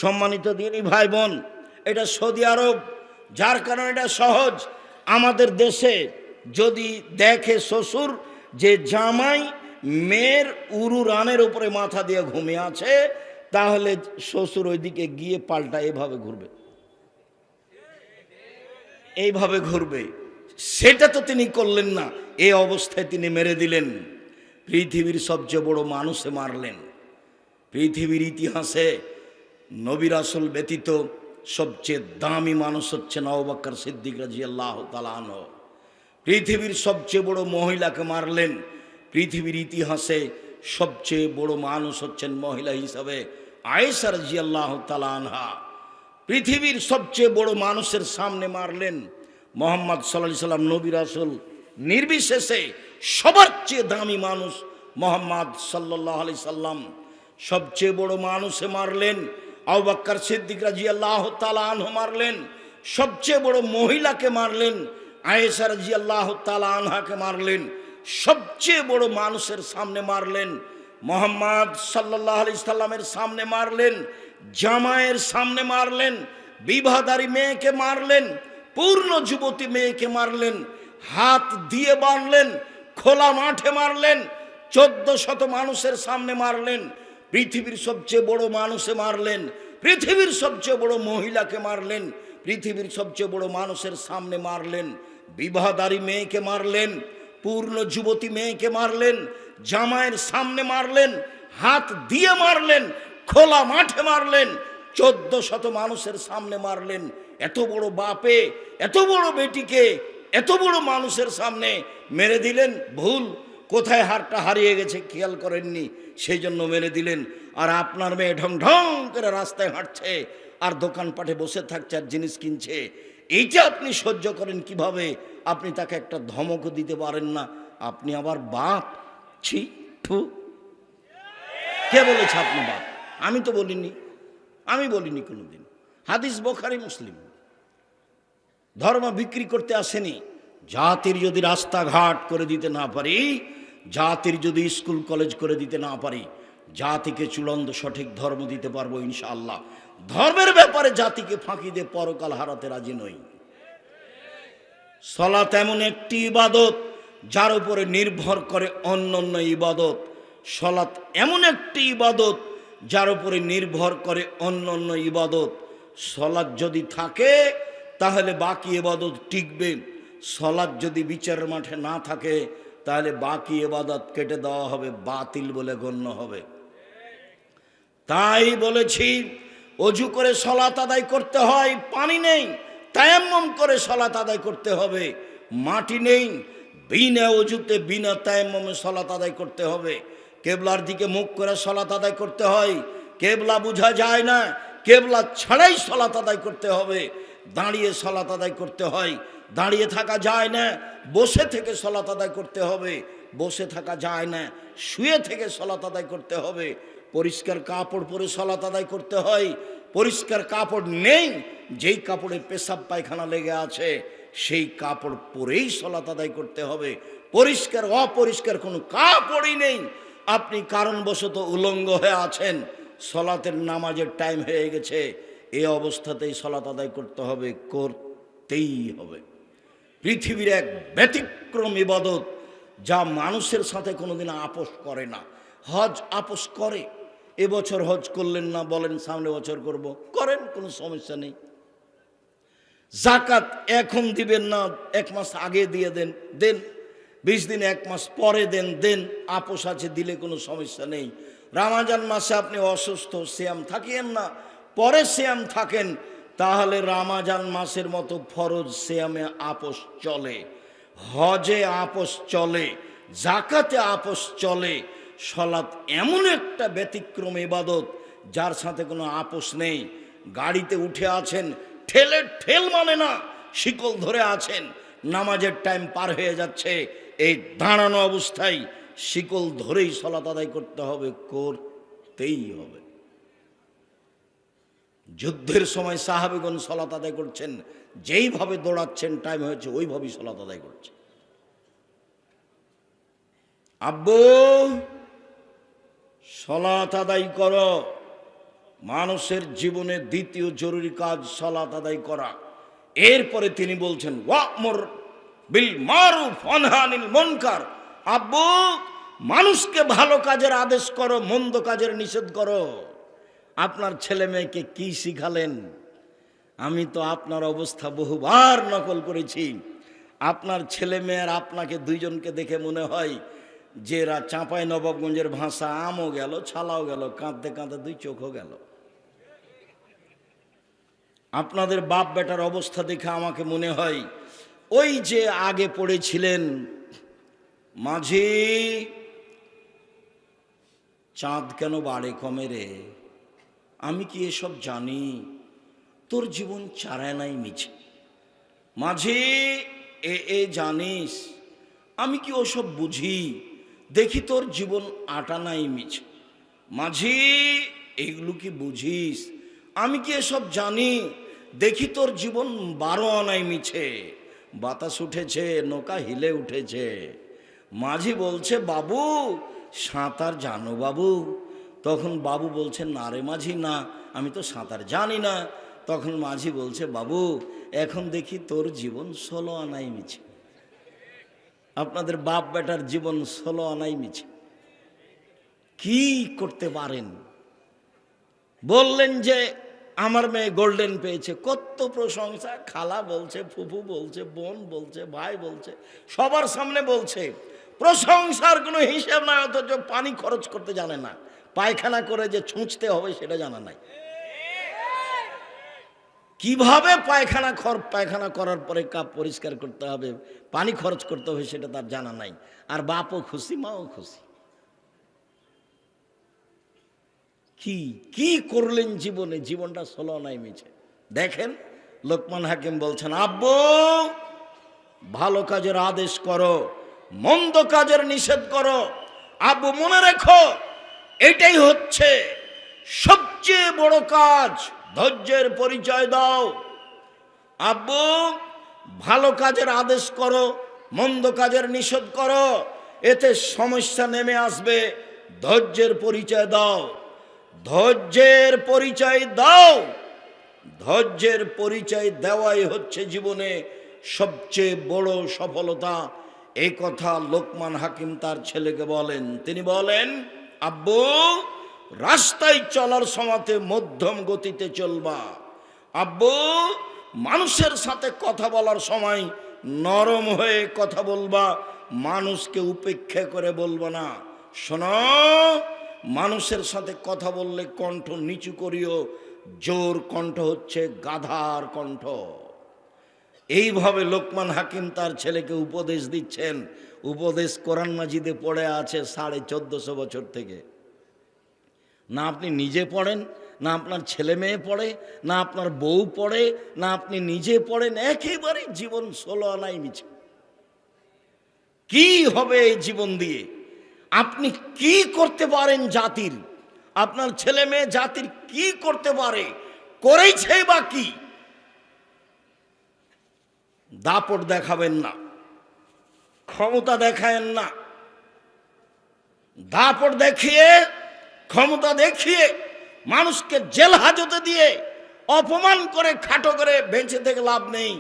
সম্মানিত দিনী ভাই বোন, এটা সৌদি আরব, যার কারণে এটা সহজ। আমাদের দেশে যদি দেখে শ্বশুর যে জামাই মেয়ের উরু রানের উপরে মাথা দিয়ে ঘুমিয়ে আছে, তাহলে শ্বশুর ওইদিকে গিয়ে পাল্টা এভাবে ঘুরবে, এইভাবে ঘুরবে। সেটা তো তিনি করলেন না, এই অবস্থায় তিনি মেরে দিলেন। পৃথিবীর সবচেয়ে বড় মানুষে মারলেন। পৃথিবীর ইতিহাসে নবী রাসূল ব্যতীত সবচেয়ে দামি মানুষ হচ্ছেন আবু বকর সিদ্দিক রাদিয়াল্লাহু তাআলা আনহু। পৃথিবীর সবচেয়ে বড় মহিলাকে মারলেন। পৃথিবীর ইতিহাসে সবচেয়ে বড় মানুষ হচ্ছেন মহিলা হিসাবে আয়েশা রাদিয়াল্লাহু তাআলা আনহা। পৃথিবীর সবচেয়ে বড় মানুষের সামনে মারলেন। মুহাম্মদ সাল্লাল্লাহু আলাইহি সাল্লাম নবী রাসূল নির্বিশেষে সবার চেয়ে দামি মানুষ মুহাম্মদ সাল্লাল্লাহু আলাইহি সাল্লাম। সবচেয়ে বড় মানুষে মারলেন আবু বকর সিদ্দিক রাদিয়াল্লাহু তাআলা আনহু মারলেন। সবচেয়ে বড় মহিলাকে মারলেন আয়েশা রাদিয়াল্লাহু তাআলা আনহাকে মারলেন। সবচেয়ে বড় মানুষের সামনে মারলেন মুহাম্মদ সাল্লাল্লাহু আলাইহি সাল্লামের সামনে মারলেন, জামাইয়ের সামনে মারলেন, বিবাহদারী মেয়েকে মারলেন, পূর্ণ যুবতী মেয়েকে মারলেন, হাত দিয়ে বাঁধলেন, খোলা মাঠে মারলেন, 1400 মানুষের সামনে মারলেন। পৃথিবীর সবচেয়ে বড় মানুষে মারলেন, পৃথিবীর সবচেয়ে বড় মহিলাকে মারলেন, পৃথিবীর সবচেয়ে বড় মানুষের সামনে মারলেন, বিবাহদারী মেয়েকে মারলেন, পূর্ণ যুবতী মেয়েকে মারলেন, জামাইয়ের সামনে মারলেন, হাত দিয়ে মারলেন, খোলা মাঠে মারলেন, 1400 মানুষের সামনে মারলেন। এত বড় বাপে এত বড় বেটিকে এত বড় মানুষের সামনে মেরে দিলেন। ভুল, কোথায় হারটা হারিয়ে গেছে খেয়াল করেননি, সেই জন্য মেরে দিলেন। আর আপনার মেয়ে ঢং ঢং করে রাস্তায় হাঁটছে আর দোকানপাটে বসে থাকছে আর জিনিস কিনছে, এইটা আপনি সহ্য করেন কিভাবে? আপনি তাকে একটা ধমকও দিতে পারেন না, আপনি আবার বাপ। ছি, ফু, কে বলেছে আপনি বাপ? আমি তো বলিনি, আমি বলিনি কোনোদিন। হাদিস বুখারী মুসলিম। ধর্ম বিক্রি করতে আসেনি। জাতির যদি রাস্তাঘাট করে দিতে না পারি, জাতির যদি স্কুল কলেজ করে দিতে না পারি, জাতিকে চূড়ান্ত সঠিক ধর্ম দিতে পারবো ইনশাআল্লাহ। ধর্মের ব্যাপারে জাতিকে ফাঁকি দিয়ে পরকাল হারাতে রাজি নই। সালাত এমন একটি ইবাদত যার উপরে নির্ভর করে অন্যান্য ইবাদত। সালাত এমন একটি ইবাদত যার উপরে নির্ভর করে অন্যান্য ইবাদত। সালাত যদি থাকে তাহলে বাকি ইবাদত টিকবে। সালাত যদি বিচারের মাঠে না থাকে তাহলে বাকি ইবাদত কেটে দেওয়া হবে, বাতিল বলে গণ্য হবে। তাই বলেছি অজু করে সালাত আদায় করতে হয়, পানি নেই, তায়াম্মুম করে সালাত আদায় করতে হবে। মাটি নেই, বিনা অজুতে বিনা তায়াম্মুমে সালাত আদায় করতে হবে। কেবলার দিকে মুখ করে সালাত আদায় করতে হয়, কেবলা বোঝা যায় না, কেবলা ছাড়াই সালাত আদায় করতে হবে। দাঁড়িয়ে সালাত আদায় করতে হয়, দাঁড়িয়ে থাকা যায় না, বসে থেকে সালাত আদায় করতে হবে। বসে থাকা যায় না, শুয়ে থেকে সালাত আদায় করতে হবে। পরিষ্কার কাপড় পরে সালাত আদায় করতে হয়। পরিষ্কার কাপড় নেই, যেই কাপড়ে পেশাব পায়খানা লেগে আছে সেই কাপড় পরেই সালাত আদায় করতে হবে। পরিষ্কার অপরিষ্কার কোনো কাপড়ই নেই, আপনি কারণবশত উলঙ্গ হয়ে আছেন, সালাতের নামাজের টাইম হয়ে গেছে, এই অবস্থাতেই সালাত আদায় করতে হবে, করতেই হবে। পৃথিবীর এক ব্যতিক্রম ইবাদত যা মানুষের সাথে কোনোদিন আপোষ করে না। হজ আপোষ করে, এবছর হজ করলেন না, বলেন সামনে বছর করব, করেন, কোনো সমস্যা নেই। জাকাত এখন দিবেন না, এক মাস আগে দিয়ে দেন, দেন। 20 দিন, এক মাস পরে দেন, দেন, আপোষ আছে, দিলে কোনো সমস্যা নেই। রমজান মাসে আপনি অসুস্থ, সিয়াম থাকিয়েন না, পরে সিয়াম থাকেন, তাহলে রমজান মাসের মতো ফরজ সিয়ামে আপোষ চলে, হজে আপোষ চলে, জাকাতে আপোষ চলে। সালাত এমন একটা ব্যতিক্রম ইবাদত যার সাথে কোনো আপোষ নেই। গাড়িতে উঠে আছেন, ঠেল মানে না, শিকল ধরে আছেন, নামাজের টাইম পার হয়ে যাচ্ছে, এই দাঁড়ানো অবস্থায় শিকল ধরেই সালাত আদায় করতে হবে, করতেই হবে। যুদ্ধের সময় সাহাবীগণ সালাত আদায় করছেন, যেইভাবে দৌড়াচ্ছেন টাইম হয়েছে ওইভাবেই সালাত আদায় করছে। আব্বু সালাত আদায় করো, মানুষের জীবনে দ্বিতীয় জরুরি কাজ সালাত আদায় করা। এরপরে তিনি বলছেন ওয়া'মুর বিল মারুফ ওয়ানহা আনিল মুনকার। আব্বু মানুষকে ভালো কাজের আদেশ করো, মন্দ কাজের নিষেধ করো। আপনার ছেলে মেয়েকে কি শিখালেন? আমি তো আপনার অবস্থা বহুবার নকল করেছি। আপনার ছেলে মেয়ের আপনাকে দুইজনকে দেখে মনে হয় যে এরা চাঁপাই নবাবগঞ্জের ভাষা, আমও গেল ছালাও গেল, কাঁদতে কাঁদতে দুই চোখও গেল। আপনাদের বাপ বেটার অবস্থা দেখে আমাকে মনে হয় ওই যে আগে পড়েছিলেন, মাঝি চাঁদ কেন বাড়ে কমে রে, আমি কি এসব জানি, তোর জীবন চারায় নাই মিছে। মাঝি এ জানিস, আমি কি ওসব বুঝি, দেখি তোর জীবন আটা নাই মিছে। মাঝি এগুলো কি বুঝিস, আমি কি এসব জানি, দেখি তোর জীবন 12 আনাই মিছে। বাতাস উঠেছে, নৌকা হিলে উঠেছে। মাঝি বলছে বাবু সাঁতার জানো বাবু? তখন বাবু বলছে না রে মাঝি, না, আমি তো সাঁতার জানি না। তখন মাঝি বলছে বাবু এখন দেখি তোর জীবন 16 আনাই মিছে। আপনাদের বাপ বেটার জীবন 16 আনাই মিছে। কি করতে পারেন? বললেন যে আমার মেয়ে গোল্ডেন পেয়েছে, কত প্রশংসা, খালা বলছে, ফুফু বলছে, বোন বলছে, ভাই বলছে, সবার সামনে বলছে, প্রশংসার কোনো হিসাব নাই, অথচ পানি খরচ করতে জানে না, পায়খানা করে যে ছুঁচতে হবে সেটা জানা নাই, কিভাবে পায়খানা করার পরে কাপ পরিষ্কার করতে হবে, পানি খরচ করতে হবে সেটা তার জানা নাই। আর বাপও খুশি, মাও খুশি। কি করলেন জীবনে, জীবনটা 16 নাই মিছে। দেখেন লোকমান হাকিম বলছেন আব্বু ভালো কাজের আদেশ করো, মন্দ কাজের নিষেধ করো। আব্বু মনে রেখো এটাই হচ্ছে সবচেয়ে বড় কাজ, ধৈর্যের পরিচয় দাও। আব্বু ভালো কাজের আদেশ করো, মন্দ কাজের নিষেধ করো, এতে সমস্যা নেমে আসবে। ধৈর্যের পরিচয় দাও, ধৈর্যের পরিচয় দাও। ধৈর্যের পরিচয় দেওয়াই হচ্ছে জীবনে সবচেয়ে বড় সফলতা। এই কথা লোকমান হাকিম তার ছেলেকে বলেন। তিনি বলেন, আব্বু, রাস্তায় চলার সময়তে মধ্যম গতিতে চলবা। আব্বু, মানুষের সাথে কথা বলার সময় নরম হয়ে কথা বলবা, মানুষকে উপেক্ষা করে বলবো না। শোনো, মানুষের সাথে কথা বললে কণ্ঠ নিচু করিও, জোর কণ্ঠ হচ্ছে গাধার কণ্ঠ। এইভাবে লোকমান হাকিম তার ছেলেকে উপদেশ দিচ্ছেন। উপদেশ কোরআন মাজিদে পড়ে আছে 1450 বছর থেকে। না আপনি নিজে পড়েন, না আপনার ছেলে মেয়ে পড়ে, না আপনার বউ পড়ে, না আপনি নিজে পড়েন, একেবারে জীবন 16 আনাই মিছে। কি হবে এই জীবন দিয়ে? আপনি কি করতে পারেন জাতির? আপনার ছেলে মেয়ে জাতির কি করতে পারে? করেছে বা কি? দাপট দেখাবেন না, ক্ষমতা দেখায়েন না। দাপট দেখিয়ে, ক্ষমতা দেখিয়ে, মানুষকে জেল হাজতে দিয়ে অপমান করে খাটো করে বেঁচে থেকে লাভ নেই।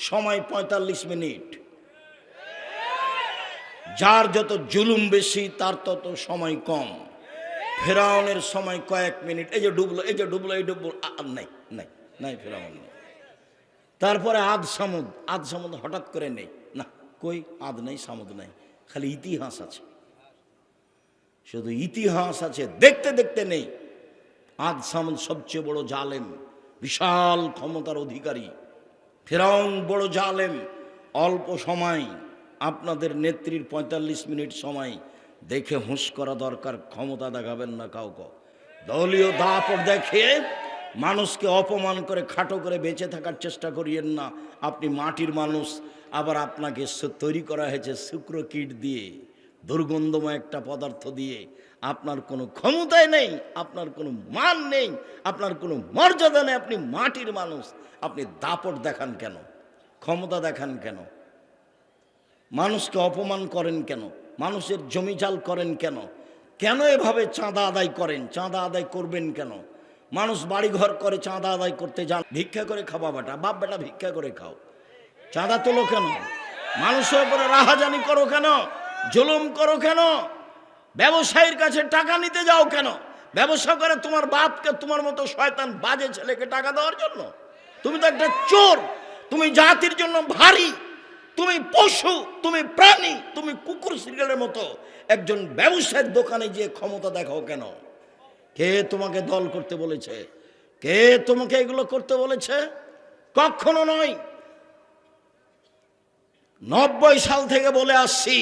সময় 45 মিনিট। যার যত জুলুম বেশি তার তত সময় কম। ফেরাউনের সময় কয়েক মিনিট। এই যে ডুবলো, এই যে ডুবলো, এই ডুবলো, নাই নাই নাই, ফেরাউন নেই। তারপরে আদ সামুদ হঠাৎ করে নেই, না কই আদ নেই, সামুদ নেই, খালি ইতিহাস আছে, শুধু ইতিহাস আছে, দেখতে দেখতে নেই। আদ সামুদ সবচেয়ে বড় জালেম, বিশাল ক্ষমতার অধিকারী। ফেরাউন বড় জালেম। অল্প সময়, আপনাদের নেত্রীর 45 মিনিট সময় দেখে হুঁশ করা দরকার। ক্ষমতা দেখাবেন না কাউকে। দলীয় দাপট দেখে মানুষকে অপমান করে খাটো করে বেঁচে থাকার চেষ্টা করিয়েন না। আপনি মাটির মানুষ, আবার আপনাকে তৈরি করা হয়েছে শুক্র কিট দিয়ে, দুর্গন্ধময় একটা পদার্থ দিয়ে। আপনার কোনো ক্ষমতাই নেই, আপনার কোনো মান নেই, আপনার কোনো মর্যাদা নেই। আপনি মাটির মানুষ, আপনি দাপট দেখান কেন? ক্ষমতা দেখান কেন? মানুষকে অপমান করেন কেন? মানুষের জমিজাল করেন কেন? কেন এভাবে চাঁদা আদায় করেন? চাঁদা আদায় করবেন কেন? মানুষ বাড়িঘর করে চাঁদা আদায় করতে যান, ভিক্ষা করে খাওয়া বেটা, বাপ বেটা ভিক্ষা করে খাও, চাঁদা তোলো কেন? মানুষের উপরে রাহাজানি করো কেন? জুলুম করো কেন? ব্যবসায়ীর কাছে টাকা নিতে যাও কেন? ব্যবসা করে তোমার বাপকে, তোমার মতো শয়তান বাজে ছেলেকে টাকা দেওয়ার জন্য? তুমি তো একটা চোর, তুমি জাতির জন্য ভারী, তুমি পশু, তুমি প্রাণী, তুমি কুকুর সিরিয়ালের মতো। একজন ব্যবসায়ীর দোকানে গিয়ে ক্ষমতা দেখাও কেন? কে তোমাকে দল করতে বলেছে? কে তোমাকে এগুলো করতে বলেছে? কখনো নয়। 90 সাল থেকে বলে আসছি,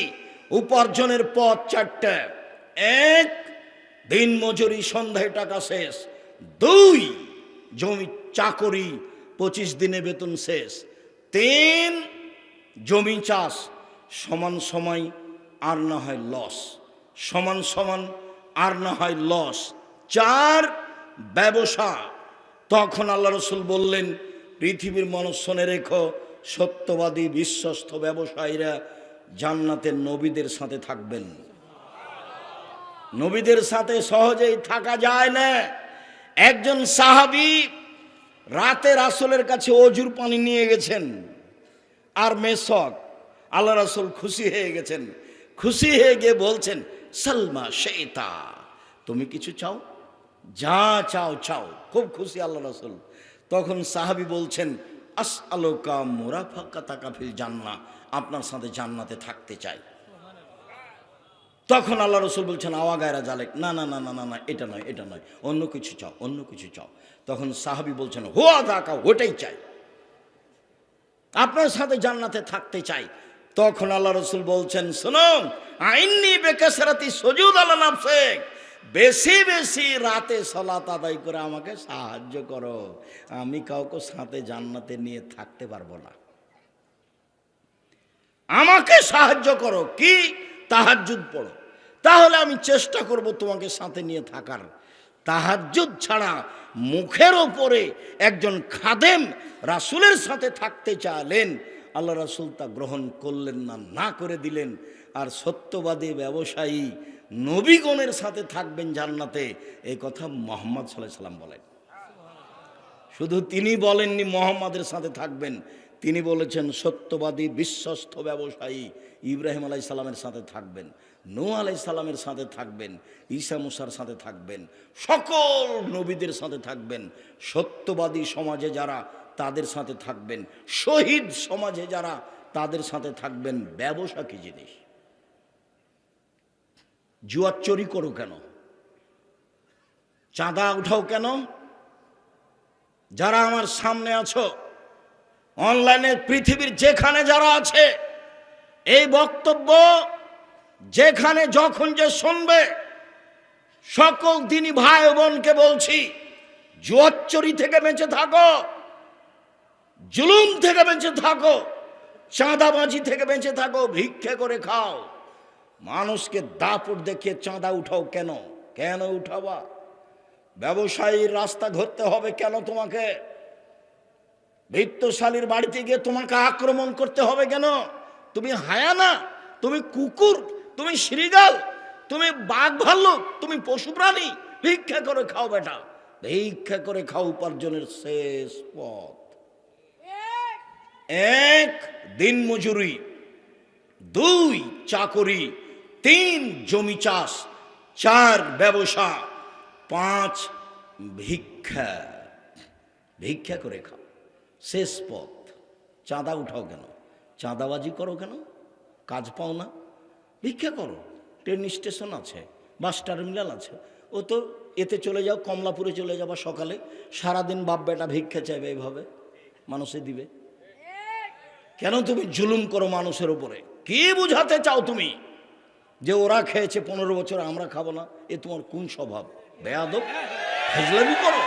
উপার্জনের পথ 4টা। 1, দিন মজুরি, সন্ধ্যায় টাকা শেষ। 2, জমি চাকরি, 25 দিনে বেতন শেষ। 3, জমি চাষ, সমান সময় আর না হয় লস, সমান সমান আর না হয় লস। 4, ব্যবসা। তখন আল্লাহ রসুল বললেন, পৃথিবীর মানুষ শুনে রেখো, সত্যবাদী বিশ্বস্ত ব্যবসায়ীরা জান্নাতের নবীদের সাথে থাকবেন। নবীদের সাথে সহজেই থাকা যায় না। একজন সাহাবী রাতে রাসূলের কাছে অজুর পানি নিয়ে গেছেন আর মেসক। আল্লাহ রাসূল খুশি হয়ে গেছেন। খুশি হয়ে গিয়ে বলছেন, সালমা শেতা, তুমি কিছু চাও? যা চাও চাও। খুব খুশি আল্লাহ রাসূল। তখন সাহাবী বলছেন, আসআলুকা মুরাফাকাতাকা ফিল জান্নাহ, আপনার সাথে জান্নাতে থাকতে চাই। তখন আল্লাহ রসুল বলছেন, আওয়া গায়রা জালেক, না না না না না না, এটা নয়, এটা নয়, অন্য কিছু চাও, অন্য কিছু চাও। তখন সাহাবী বলছেন, হুয়া দাকা, ওটাই চাই, আপনার সাথে জান্নাতে থাকতে চাই। তখন আল্লাহ রসুল বলছেন, শোনো, আইন্নি বেকাসরাতি সুজুদ আলা নাফসিক, বেশি বেশি রাতে সালাত আদায় করে আমাকে সাহায্য করো। আমি কাউকে সাথে জান্নাতে নিয়ে থাকতে পারবো না, আমাকে সাহায্য করো। কি? তাহাজ্জুদ পড়ো, তাহলে আমি চেষ্টা করব তোমাকে সাথে নিয়ে থাকার। তাহাজ্জুদ ছাড়া মুখের ওপরে একজন খাদেম রাসূলের সাথে থাকতে চাইলেন, আল্লাহ রাসূল তা গ্রহণ করলেন না, না করে দিলেন। আর সত্যবাদী ব্যবসায়ী নবীগণের সাথে থাকবেন জান্নাতে, এই কথা মুহাম্মদ সাল্লাল্লাহু আলাইহি সাল্লাম বলেন। শুধু তিনি বলেননি মুহাম্মাদের সাথে থাকবেন, তিনি বলেছেন সত্যবাদী বিশ্বস্ত ব্যবসায়ী ইব্রাহিম আলাইহিস সালামের সাথে থাকবেন, নূহ আলাইহিস সালামের সাথে থাকবেন, ঈসা মুসার সাথে থাকবেন, সকল নবীদের সাথে থাকবেন। সত্যবাদী সমাজে যারা তাদের সাথে থাকবেন, শহীদ সমাজে যারা তাদের সাথে থাকবেন। ব্যবসা কি জিনিস? জুয়ার চুরি করো কেন? চাঁদা উঠাও কেন? যারা আমার সামনে আছো, অনলাইনে পৃথিবীর যেখানে যারা আছে, এই বক্তব্য যেখানে যখন যে শুনবে, সকল দিনী ভাই বোনকে বলছি, জুয়ার চুরি থেকে বেঁচে থাকো, জুলুম থেকে বেঁচে থাকো, চাঁদাবাজি থেকে বেঁচে থাকো, ভিক্ষা করে খাও। মানুষকে দাপট দেখিয়ে চাঁদা উঠাও কেন? কেন উঠাবা? ব্যবসায়ীর রাস্তা ধরতে হবে কেন তোমাকে? বিত্তশালীর বাড়িতে গিয়ে তোমাকে আক্রমণ করতে হবে কেন? তুমি হায়ানা, তুমি কুকুর, তুমি শ্রীগাল, তুমি বাঘ ভাল্লুক, তুমি পশু প্রাণী। ভিক্ষা করে খাও বেটা, ভিক্ষা করে খাও। উপার্জনের শেষ পথ 1 দিন মজুরি, 2 চাকরি, 3 জমি চাষ, 4 ব্যবসা, 5 ভিক্ষা। ভিক্ষা করে খাও, শেষ পথ। চাঁদা উঠাও কেন? চাঁদাবাজি করো কেন? কাজ পাও না? ভিক্ষা করো। ট্রেন স্টেশন আছে, বাস টার্মিনাল আছে, ও তো এতে চলে যাও, কমলাপুরে চলে যাবা সকালে, সারাদিন বাপ বেটা ভিক্ষা চাইবে, এইভাবে মানুষে দিবে কেন? তুমি জুলুম করো মানুষের উপরে। কি বুঝাতে চাও তুমি যে ওরা খেয়েছে 15 বছর, আমরা খাবো না? এ তোমার কোন স্বভাব? বেয়াদব, ফজলামি করো।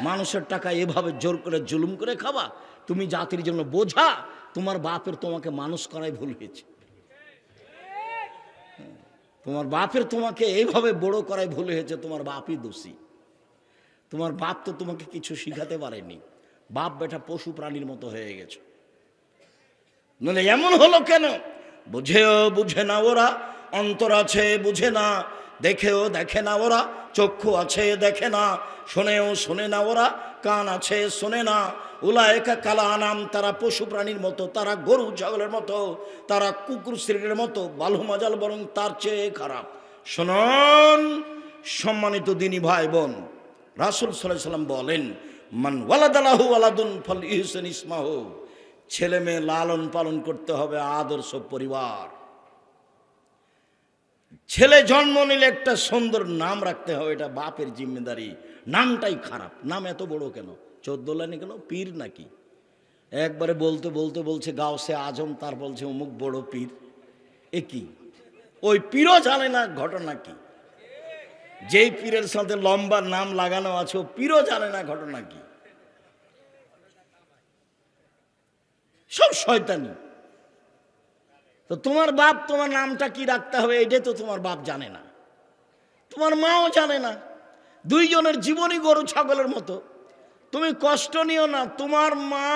মানুষের টাকা এভাবে জোর করে জুলুম করে খাবা? তুমি জাতির জন্য বোঝা। তোমার বাপের তোমাকে মানুষ করাই ভুল হয়েছে। তোমার বাপের তোমাকে এইভাবে বড় করাই ভুল হয়েছে। তোমার বাপই দোষী। তোমার বাপ তো তোমাকে কিছু শিখাতে পারেনি। বাপ বেটা পশু প্রাণীর মতো হয়ে গেছে। নইলে এমন হলো কেন? বুঝেও বুঝে না ওরা, অন্তর আছে বুঝে না, দেখেও দেখে না ওরা, চক্ষু আছে দেখে না, শোনেও শোনে না ওরা, কান আছে শোনে না। উলায়েকা কালা আনাম, তারা পশু প্রাণীর মতো, তারা গরু ছাগলের মতো, তারা কুকুর শ্রেণীর মতো, বালু মাজাল বরং তার চেয়ে খারাপ। শুনুন সম্মানিত দিনী ভাই বোন, রাসূল সাল্লাল্লাহু আলাইহি সাল্লাম বলেন, মান ওয়ালাদালাহু ওয়ালাদুন ফাল ইহসান ইসমাহু, ছেলে মেয়ে লালন পালন করতে হবে আদর্শ পরিবার। ছেলে জন্ম নিলে একটা সুন্দর নাম রাখতে হবে, এটা বাপের জিম্মেদারি। নামটাই খারাপ। নাম এত বড় কেন? 14 লাইনে কেন? পীর নাকি? একবারে বলতে বলতে বলছে গাউসে আজম, তার বলছে অমুক বড় পীর। এ কি? ওই পীরও জানে না ঘটনা কি। যেই পীরের সাথে লম্বা নাম লাগানো আছে, ও পীরও জানে না ঘটনা কি। সব শয়তানি। তো তোমার বাপ তোমার নামটা কি রাখতে হবে এটাই তো তোমার বাপ জানে না, তোমার মাও জানে না। দুইজনের জীবনই গরু ছাগলের মতো। তুমি কষ্ট নিও না। তোমার মা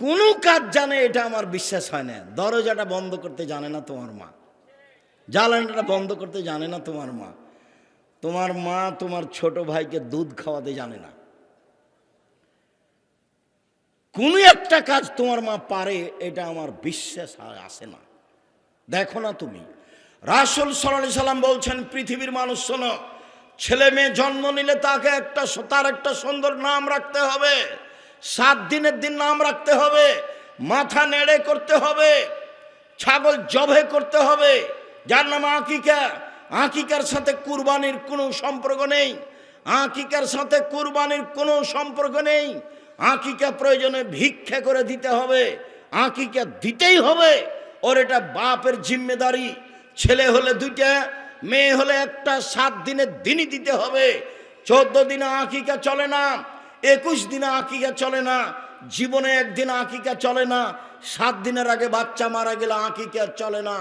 কোনো কাজ জানে এটা আমার বিশ্বাস হয় না। দরজাটা বন্ধ করতে জানে না তোমার মা, জ্বালানিটা বন্ধ করতে জানে না তোমার মা। তোমার মা তোমার ছোট ভাইকে দুধ খাওয়াতে জানে না। কোনো একটা কাজ তোমার মা পারে এটা আমার বিশ্বাস আসে না। দেখো না তুমি, রাসূল সাল্লাল্লাহু আলাইহি সাল্লাম বলছেন, পৃথিবীর মানুষ শোনো, ছেলে মেয়ে জন্ম নিলে তাকে তার একটা সুন্দর নাম রাখতে হবে। 7 দিনের দিন নাম রাখতে হবে, মাথা নেড়ে করতে হবে, ছাগল জবে করতে হবে, যার নাম আকিকা। আকিকার সাথে কুরবানির কোনো সম্পর্ক নেই। আকিকার সাথে কুরবানির কোনো সম্পর্ক নেই। আকিকা প্রয়োজনে ভিক্ষা করে দিতে হবে, আকিকা দিতেই হবে। ওর এটা বাপের জিম্মেদারি। ছেলে হলে 2টা, মেয়ে হলে একটা। 7 দিনের দিনই দিতে হবে। 14 দিনে আকিকা চলে না, 21 দিনে আকিকা চলে না, জীবনে একদিন আকিকা চলে না। 7 দিনের আগে বাচ্চা মারা গেলে আকিকা চলে না।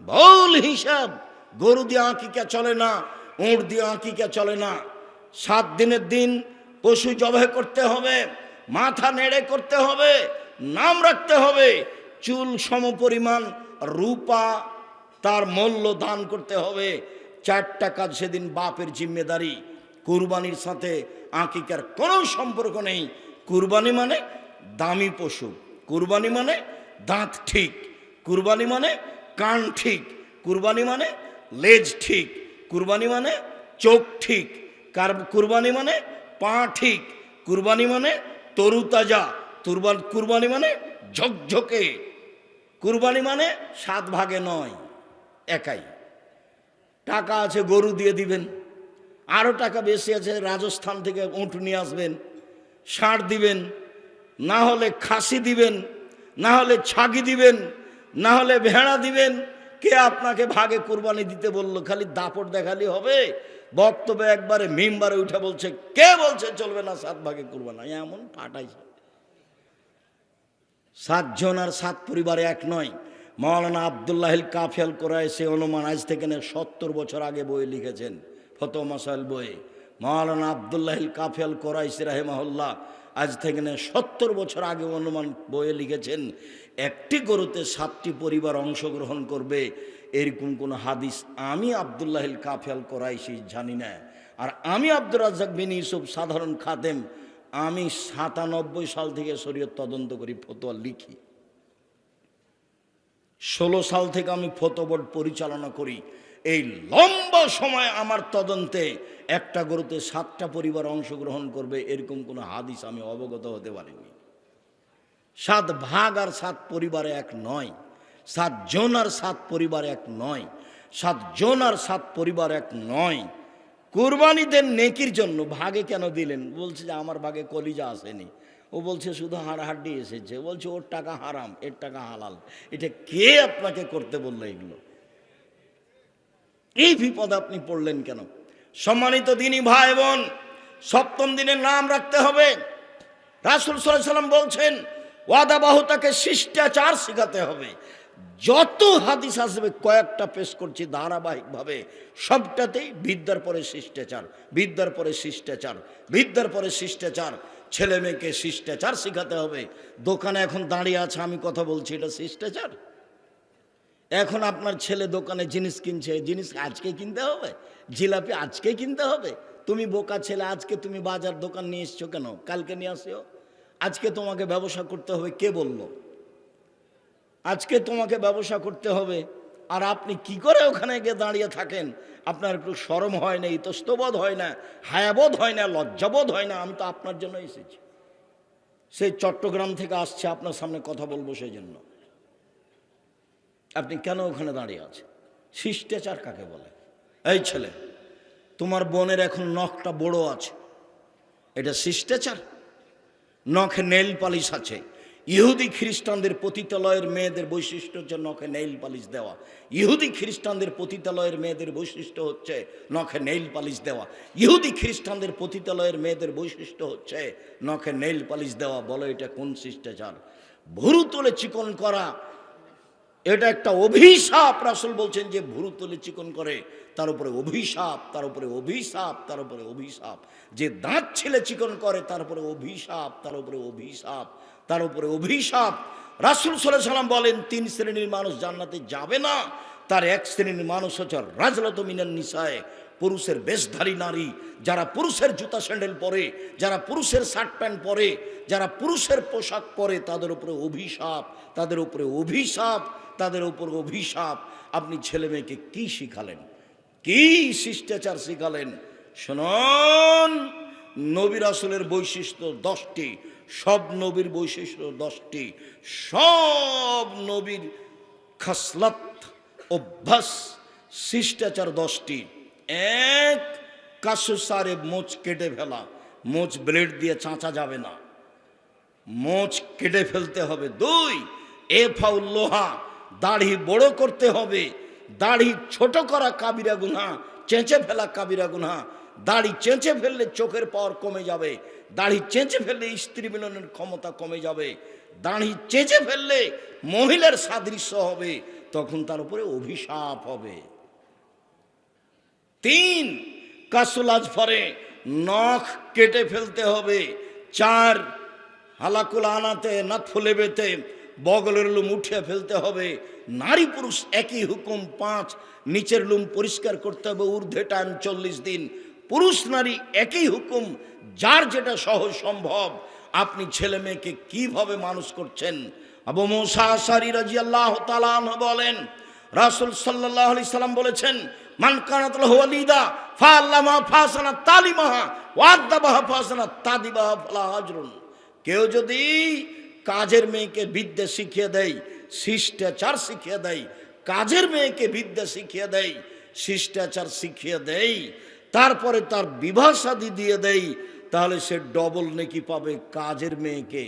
ভুল হিসাব। গরু দিয়ে আকিকা চলে না, উট দিয়ে আকিকা চলে না। 7 দিনের দিন পশু জবাই করতে হবে, মাথা নেড়ে করতে হবে, নাম রাখতে হবে। চুল সমপরিমাণ রূপা তার মূল্য দান করতে হবে। 4টা কাজ সেদিন বাপের জিম্মেদারি। কুরবানির সাথে আকিকার কোনো সম্পর্ক নেই। কুরবানি মানে দামি পশু, কুরবানি মানে দাঁত ঠিক, কুরবানি মানে কান ঠিক, কুরবানি মানে লেজ ঠিক, কুরবানি মানে চোখ ঠিক, কুরবানি মানে পা ঠিক, কুরবানি মানে তরুতাজা, কুরবানি মানে ঝকঝকে, কুরবানি মানে 7 ভাগে 9, একাই। টাকা আছে গরু দিয়ে দিবেন, আরও টাকা বেশি আছে রাজস্থান থেকে উঁট নিয়ে আসবেন, ষাঁড় দিবেন, না হলে খাসি দিবেন, না হলে ছাগি দিবেন, না হলে ভেড়া দিবেন। কে আপনাকে ভাগে কুরবানি দিতে বললো? খালি দাপট দেখালি হবে? বক্তব্যে একবারে মিম্বারে উঠে বলছে, কে বলছে চলবে না 7 ভাগে কুরবানি? এমন ফাটাইছে। 7 জন আর 7 পরিবারে এক নয়। মাওলানা আব্দুল্লাহিল কাফিয়াল কোরাইশি অনুমান আজ থেকে 70 বছর আগে বই লিখেছেন, ফতোয়া মাসাইল বইয়ে। মাওলানা আব্দুল্লাহিল কাফিয়াল কোরাইশি রাহিমাহুল্লাহ আজ থেকে 70 বছর আগে অনুমান বইয়ে লিখেছেন, একটি গরুতে 7টি পরিবার অংশগ্রহণ করবে, এরকম কোন হাদিস আমি আব্দুল্লাহিল কাফিয়াল কোরাইশি জানি না। আর আমি আব্দুর রাজ্জাক বিন ইউসুফ সাধারণ খাদেম, আমি 97 সাল থেকে শরীয়ত তদন্ত করি, ফতোয়া লিখি। 16 সাল থেকে আমি ফতোয়া বোর্ড পরিচালনা করি। এই লম্বা সময় আমার তদন্তে একটা গরুতে 7টা পরিবার অংশগ্রহণ করবে এরকম কোনো হাদিস আমি অবগত হতে পারিনি। 7 ভাগ আর 7 পরিবারে এক নয়, 7 জন আর 7 পরিবার এক নয়, 7 জন আর 7 পরিবার এক নয়। কুরবানি দেন নেকির জন্য, ভাগে কেন দিলেন? বলছে যে আমার ভাগে কলিজা আসেনি। ও বলছে শুধু হাড়হাড্ডি এসেছে। বলছে ওর টাকা হারাম, এর টাকা হালাল। এটা কে আপনাকে করতে বললো এগুলো? এই বিপদ আপনি পড়লেন কেন? সম্মানিত দিনী ভাই বোন, 7ম দিনের নাম রাখতে হবে। রাসূল সাল্লাল্লাহু আলাইহি ওয়াসাল্লাম বলছেন ওয়াদা বাহুতাকে শিষ্টাচার শেখাতে হবে। যত হাদিস আসবে কয়েকটা পেশ করছি ধারাবাহিকভাবে, সবটাতেই বিদ্যার পরে শিষ্টাচার, বিদ্যার পরে শিষ্টাচার, বিদ্যার পরে শিষ্টাচার। ছেলে মেয়েকে শিষ্টাচার শেখাতে হবে। দোকানে এখন দাঁড়িয়ে আছে, আমি কথা বলছি, এটা শিষ্টাচার? এখন আপনার ছেলে দোকানে জিনিস কিনছে, জিনিস আজকে কিনতে হবে? জিলাপি আজকে কিনতে হবে? তুমি বোকা ছেলে, আজকে তুমি বাজার দোকান নিয়ে এসছো কেন? কালকে নিয়ে আসিও। আজকে তোমাকে ব্যবসা করতে হবে, কে বলল? আজকে তোমাকে ব্যবসা করতে হবে। আর আপনি কি করে ওখানে গিয়ে দাঁড়িয়ে থাকেন? আপনার একটু শরম হয় না, ইতস্তবোধ হয় না, হায়াবোধ হয় না, লজ্জাবোধ হয় না? আমি তো আপনার জন্য এসেছি, সেই চট্টগ্রাম থেকে আসছে আপনার সামনে কথা বলবো, সেই জন্য। আপনি কেন ওখানে দাঁড়িয়ে আছেন? শিষ্টাচার কাকে বলে? এই ছেলে, তোমার বোনের এখন নখটা বড় আছে, এটা শিষ্টাচার? নখে নেইল পালিশ আছে। ইহুদি খ্রিস্টানদের পতিতালয়ের মেয়েদের বৈশিষ্ট্য হচ্ছে নখে নেইল পালিশ দেওয়া। ইহুদি খ্রিস্টানদের পতিতালয়ের মেয়েদের বৈশিষ্ট্য হচ্ছে নখে নেইল পালিশ দেওয়া। ইহুদি খ্রিস্টানদের পতিতালয়ের মেয়েদের বৈশিষ্ট্য হচ্ছে নখে নেইল পালিশ দেওয়া। বলো এটা কোন শিষ্টাচার? ভুরু তুলে চিকন করা, এটা একটা অভিশাপ। রাসূল বলছেন যে ভুরু তুলে চিকন করে তার উপরে অভিশাপ, তার উপরে অভিশাপ, তার উপরে অভিশাপ। যে দাঁত ছিলে চিকন করে তার উপরে অভিশাপ, তার উপরে অভিশাপ, তার উপরে অভিশাপ। রাসূল সাল্লাল্লাহু আলাইহি ওয়াসাল্লাম বলেন 3 শ্রেণীর মানুষ জান্নাতে যাবে না। তার 1 শ্রেণীর মানুষ হচ্ছে রাজলাতু মিনান নিসায়ে, পুরুষের বেশধারী নারী, যারা পুরুষের জুতা স্যান্ডেল পরে, যারা পুরুষের শার্ট প্যান্ট পরে, যারা পুরুষের পোশাক পরে, তাদের উপরে অভিশাপ, তাদের উপরে অভিশাপ, তাদের উপর অভিশাপ। আপনি ছেলে মেয়েকে কি শিখালেন? কি শিষ্টাচার শিখালেন? শুনুন, নবী রাসূলের বৈশিষ্ট্য 10টি, সব নবীর বৈশিষ্ট্য 10টি, সব নবীর খাসলাত, অভ্যাস, শিষ্টাচার 10টি। 1, কাসুসারে মোচ কেটে ফেলা। মোচ ব্লেড দিয়ে চাঁচা যাবে না, মোচ কেটে ফেলতে হবে। 2, এফাউল লোহা, দাড়ি বড় করতে হবে। দাড়ি ছোট করা কাবিরা গুনাহ, চেঁচে ফেলা কাবিরা গুনাহ। দাড়ি চেঁচে ফেললে চোখের পাওয়ার কমে যাবে, দাড়ি চেঁচে ফেললে স্ত্রী মিলনের ক্ষমতা কমে যাবে, দাড়ি চেঁচে ফেললে মহিলার সাদৃশ্য হবে, তখন তার উপরে অভিশাপ হবে। 3, কাসুল আজফারে, নখ কেটে ফেলতে হবে। 4, হালাকুল আনাতে নাতফুলে বেতে, বগলের লুম উঠিয়ে ফেলতে হবে। নারী পুরুষ একই হুকুম, 5 নিচের লুম পরিষ্কার করতে হবে ঊর্ধ্বে টাইম 40 দিন। পুরুষ নারী একই হুকুম, যার যেটা সহজ সম্ভব। আপনি ছেলে মেয়েকে কিভাবে মানুষ করছেন? আবু মুসা আশআরী রাদিয়াল্লাহু তাআলা আনহু বলেন, রাসূল সাল্লাল্লাহু আলাইহি সাল্লাম বলেছেন, মান কানাত লাহু ওয়ালিদা ফাআল্লামা ফাসানা তালিমাহা ওয়া আদাবাহা ফাসানা তাদিবাহা ফালা আজরুন। কেউ যদি কাজের মেয়েকে বিদ্যা শিখিয়ে দেয়, শিষ্টাচার শিখিয়ে দেয়, কাজের মেয়েকে বিদ্যা শিখিয়ে দেয়, শিষ্টাচার শিখিয়ে দেয়, তারপরে তার বিবাহ শাদী দিয়ে দেয়, তাহলে সে ডবল নেকি পাবে কাজের মেয়েকে।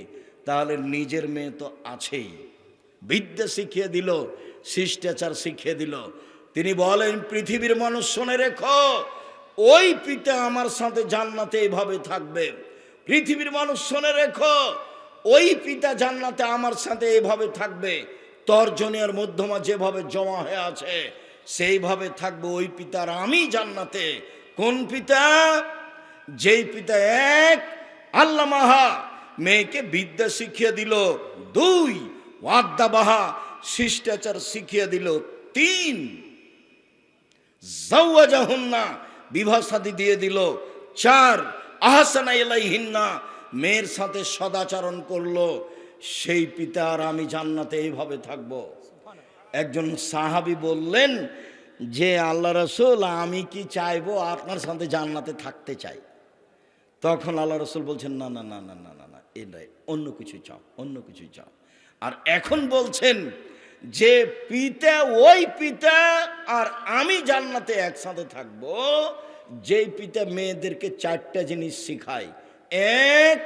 তাহলে নিজের মেয়ে তো আছেই, বিদ্যা শিখিয়ে দিল, শিষ্টাচার শিখিয়ে দিল। তিনি বলেন, পৃথিবীর মানুষ শুনে রেখো, ওই পিতা আমার সাথে জান্নাতে এইভাবে থাকবে। পৃথিবীর মানুষ শুনে রেখো, ওই পিতা জান্নাতে আমার সাথে এইভাবে থাকবে। তর্জনীর মধ্যমা যেভাবে জমা হয়ে আছে সেইভাবে থাকবে ওই পিতার আমি জান্নাতে। কোন পিতা? যেই পিতা এক, আল্লামাহা মেয়েকে বিদ্যা শিখিয়ে দিল, 2 ওয়াদ্দাবাহা শিষ্টাচার শিখিয়ে দিল, 3 যাওয়াজাহুন্না বিবাহ শাদী দিয়ে দিল, 4 আহসানা ইলাইহিন্না মেয়ের সাথে সদাচরণ করলো। সেই পিতা আর আমি জান্নাতে এইভাবে থাকব। একজন সাহাবী বললেন যে, আল্লাহ রাসূল, আমি কি চাইবো আপনার সাথে জান্নাতে থাকতে চাই। তখন আল্লাহ রাসূল বলছেন, না না না না না না না, এটাই, অন্য কিছু চাও, অন্য কিছু চাও। আর এখন বলছেন যে পিতা, ওই পিতা আর আমি জান্নাতে একসাথে থাকব, যেই পিতা মেয়েদেরকে 4টা জিনিস শিখায়। 1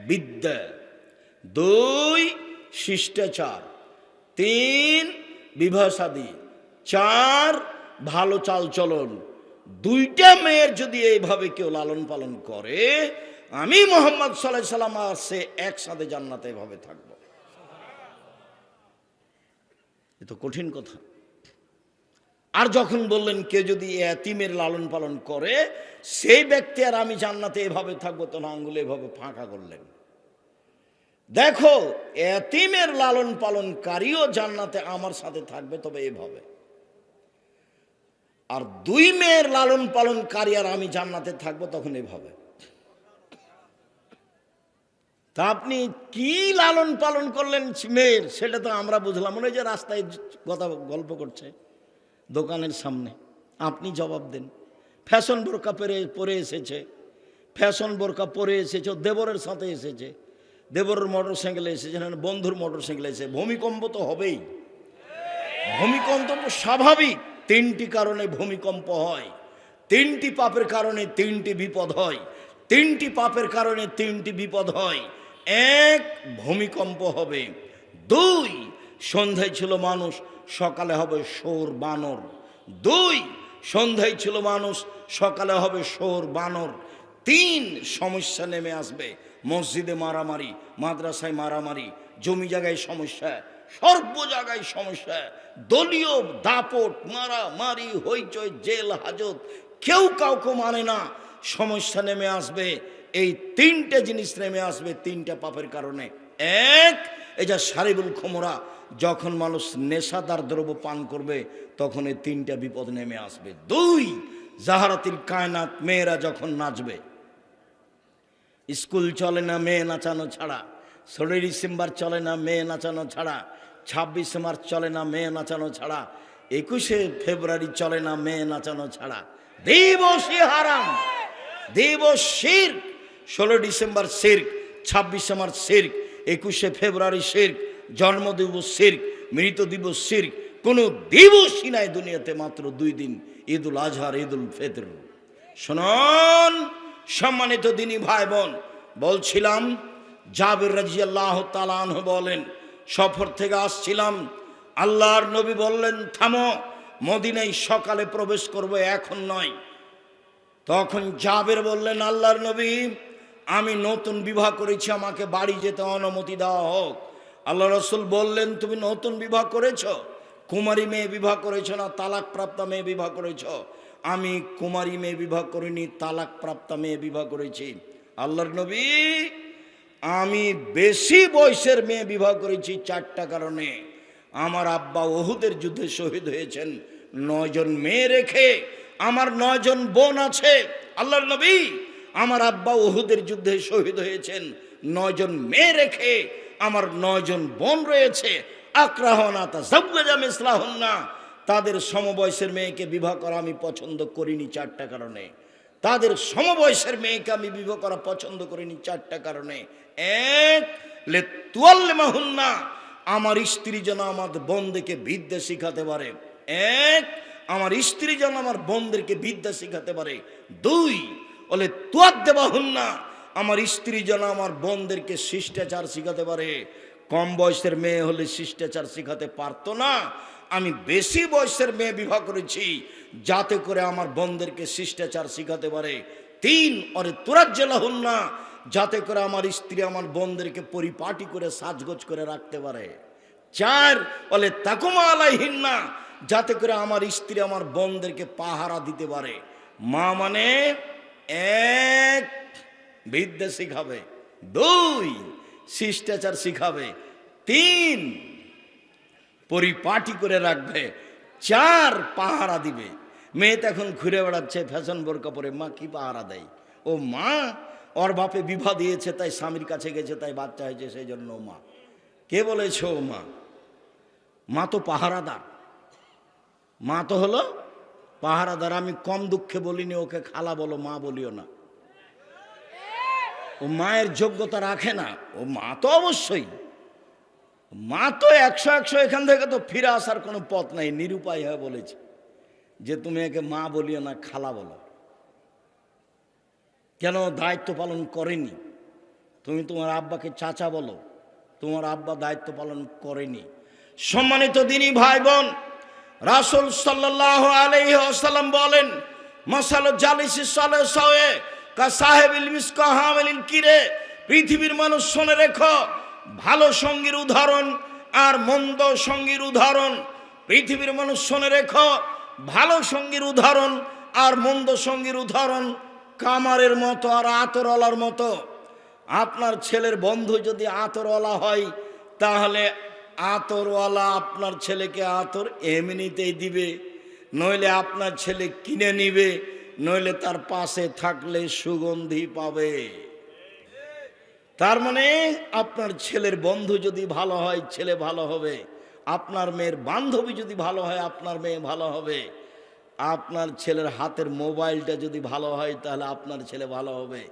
বিদ্যা, 2 শিষ্টাচার, 3 বিবাহ শাদী, 4 ভালো চালচলন। 2টা মেয়ের যদি এইভাবে কেউ লালন পালন করে, আমি মুহাম্মদ সাল্লাল্লাহু আলাইহি সাল্লাম আর সে একসাথে জান্নাতে এভাবে থাকবো। এ তো কঠিন কথা। আর যখন বললেন কে যদি এতিমের লালন পালন করে, সেই ব্যক্তি আর আমি জান্নাতে এভাবে থাকবো, তো আঙ্গুলে এভাবে ফাঁকা করলেন। দেখো, এতিমের লালন পালনকারীও জান্নাতে আমার সাথে থাকবে, তবে এভাবে। আর 2 মেয়ের লালন পালনকারী আর আমি জান্নাতে থাকবো, তখন এভাবে। তা আপনি কি লালন পালন করলেন মেয়ের, সেটা তো আমরা বুঝলাম। মনে হয় যে রাস্তায় কথা গল্প করছে দোকানের সামনে। আপনি জবাব দেন। ফ্যাশন বোরকা পরে এসেছে, ফ্যাশন বোরকা পরে এসেছে, দেবরের সাথে এসেছে, দেবরের মোটর সাইকেলে এসেছে, বন্ধুর মোটর সাইকেলে এসেছে। ভূমিকম্প তো হবেই, ভূমিকম্প তো স্বাভাবিক। 3টি কারণে ভূমিকম্প হয়, 3টি পাপের কারণে 3টি বিপদ হয়, 3টি পাপের কারণে 3টি বিপদ হয়। 1 ভূমিকম্প হবে, 2 সন্ধ্যায় ছিল মানুষ, সকালে হবে শোর বানর, 2 সন্ধ্যায় ছিল মানুষ, সকালে হবে শোর বানর, 3 সমস্যা নেমে আসবে। মসজিদে মারামারি, মাদ্রাসায় মারামারি, জমি জায়গায় সমস্যা, সর্ব জায়গায় সমস্যা, দলীয় দাপট, মারামারি, হইচই, জেল হাজত, কেউ কাউকে মানে না। সমস্যা নেমে আসবে, এই 3টে জিনিস নেমে আসবে 3টা পাপের কারণে। 1 এই যা শারিবুল খুমরা, যখন মানুষ নেশাদার দ্রব্য পান করবে, তখন এই 3টা বিপদ নেমে আসবে। 2 জাহারাতিল কায়নাত, মেয়েরা যখন নাচবে। স্কুল চলে না মেয়ে নাচানো ছাড়া, 16 ডিসেম্বর চলে না মেয়ে নাচানো ছাড়া, 26 মার্চ চলে না মেয়ে নাচানো ছাড়া, 21শে ফেব্রুয়ারি চলে না মেয়ে নাচানো ছাড়া। দিবসই হারাম, দিবস শিরক। 16 ডিসেম্বর শিরক, 26শে মার্চ শিরক, 21শে ফেব্রুয়ারি শিরক, জন্মদিবস শিরক, মৃত দিবস শিরক। কোনো দিবসই নাই দুনিয়াতে, মাত্র 2 দিন, ঈদুল আজহা, ঈদুল ফিতর। শুনুন সম্মানিত দিনী ভাই বোন, বলছিলাম জাবির রাদিয়াল্লাহু তাআলা আনহু বলেন, সফর থেকে আসছিলাম, আল্লাহর নবী বললেন, থামো, মদিনায় সকালে প্রবেশ করব, এখন নয়। তখন জাবির বললেন, আল্লাহর নবী, আমি নতুন বিবাহ করেছি, আমাকে বাড়ি যেতে অনুমতি দেওয়া হোক। আল্লাহ রাসূল বললেন, তুমি নতুন বিবাহ করেছ, কুমারী মেয়ে বিবাহ করেছ না তালাক প্রাপ্তা মেয়ে বিবাহ করেছ? আমি কুমারী মেয়ে বিবাহ করিনি, তালাক প্রাপ্তা মেয়ে বিবাহ করেছি। আল্লাহর নবী, আমি বেশি বয়সের মেয়ে বিবাহ করেছি 4টা কারণে। আমার আব্বা উহুদের যুদ্ধে শহীদ হয়েছেন 9 জন মেয়ে রেখে। আমার 9 জন বোন আছে। আল্লাহর নবী আমার আব্বা উহুদের যুদ্ধে শহীদ হয়েছেন 9 জন মেয়ে রেখে। আমার 9 জন বোন রয়েছে। আকরাহনা তাযাওয়াজা মিসলাহুন্না, তাদের সমবয়সের মেয়েকে বিবাহ করা আমি পছন্দ করিনি 4টা কারণে। তাদের সমবয়সের মেয়েকে আমি বিবাহ করা পছন্দ করিনি 4টা কারণে। এক, লিতুআল্লিমাহুন্না, আমার স্ত্রী যেন আমার বোনদেরকে বিদ্যা শিখাতে পারে। এক, আমার স্ত্রী যেন আমার বোনদেরকে বিদ্যা শিখাতে পারে। 2, বলে তুআদ্দিবাহুন্না, আমার স্ত্রী যেন আমার বোনদেরকে শিষ্টাচার শিখাতে পারে। কম বয়সের মেয়ে হলে শিষ্টাচার শিখাতে পারতো না। আমি বেশি বয়সের মেয়ে বিবাহ করেছি যাতে করে আমার বোনদেরকে শিষ্টাচার শিখাতে পারে। 3, অরে তুরাজ্জালাহুন্না, যাতে করে আমার স্ত্রী আমার বোনদেরকে পরিপাটি করে সাজগোজ করে রাখতে পারে। 4, বলে তাকুমা আলাইহিন্না, যাতে করে আমার স্ত্রী আমার বোনদেরকে পাহারা দিতে পারে। মা মানে 1, বিদ্যা শিখাবে। 2, শিষ্টাচার শিখাবে। 3, পরিপাটি করে রাখবে। 4, পাহারা দিবে। মেয়ে তো এখন ঘুরে বেড়াচ্ছে ফ্যাশন বোরকা পরে, মা কি পাহারা দেয়? ও মা, ওর বাপে বিবাহ দিয়েছে তাই স্বামীর কাছে গেছে তাই বাচ্চা হয়েছে সেই জন্য মা। কে বলেছ ও মা? মা তো পাহারাদার। মা তো হলো পাহারাদার। আমি কম দুঃখে বলিনি ওকে খালা বলো, মা বলিও না। ও মায়ের যোগ্যতা রাখে না। ও মা তো অবশ্যই, মা তো 100 এখান থেকে তো ফিরে আসার কোনো পথ নাই। নিরুপায় হয়ে বলেছে যে তুমি একে মা বলিও না, খালা বলো। কেন? দায়িত্ব পালন করেনি। তুমি তোমার আব্বাকে চাচা বলো, তোমার আব্বা দায়িত্ব পালন করেনি। সম্মানিত দিনী ভাই বোন, রাসূল সাল্লাল্লাহু আলাইহি ওয়াসাল্লাম বলেন, মাসালু জালিসি সালেহে কা সাহেবিল মিসক হামিলিল কিরে, পৃথিবীর মানুষ শুনে রেখো, ভালো সঙ্গীর উদাহরণ আর মন্দ সঙ্গীর উদাহরণ। পৃথিবীর মানুষ শুনে রেখো, ভালো সঙ্গীর উদাহরণ আর মন্দ সঙ্গীর উদাহরণ কামারের মতো আর আতরওয়ালার মতো। আপনার ছেলের বন্ধু যদি আতরওয়ালা হয় তাহলে আতরওয়ালা আপনার ছেলেকে আতর এমনিতেই দিবে, নইলে আপনার ছেলে কিনে নিবে, নইলে তার পাশে থাকলে সুগন্ধি পাবে। তার মানে আপনার ছেলের বন্ধু যদি ভালো হয় ছেলে ভালো হবে, আপনার মেয়ের বান্ধবী যদি ভালো হয় আপনার মেয়ে ভালো হবে, আপনার ছেলের হাতের মোবাইলটা যদি ভালো হয় তাহলে আপনার ছেলে ভালো হবে।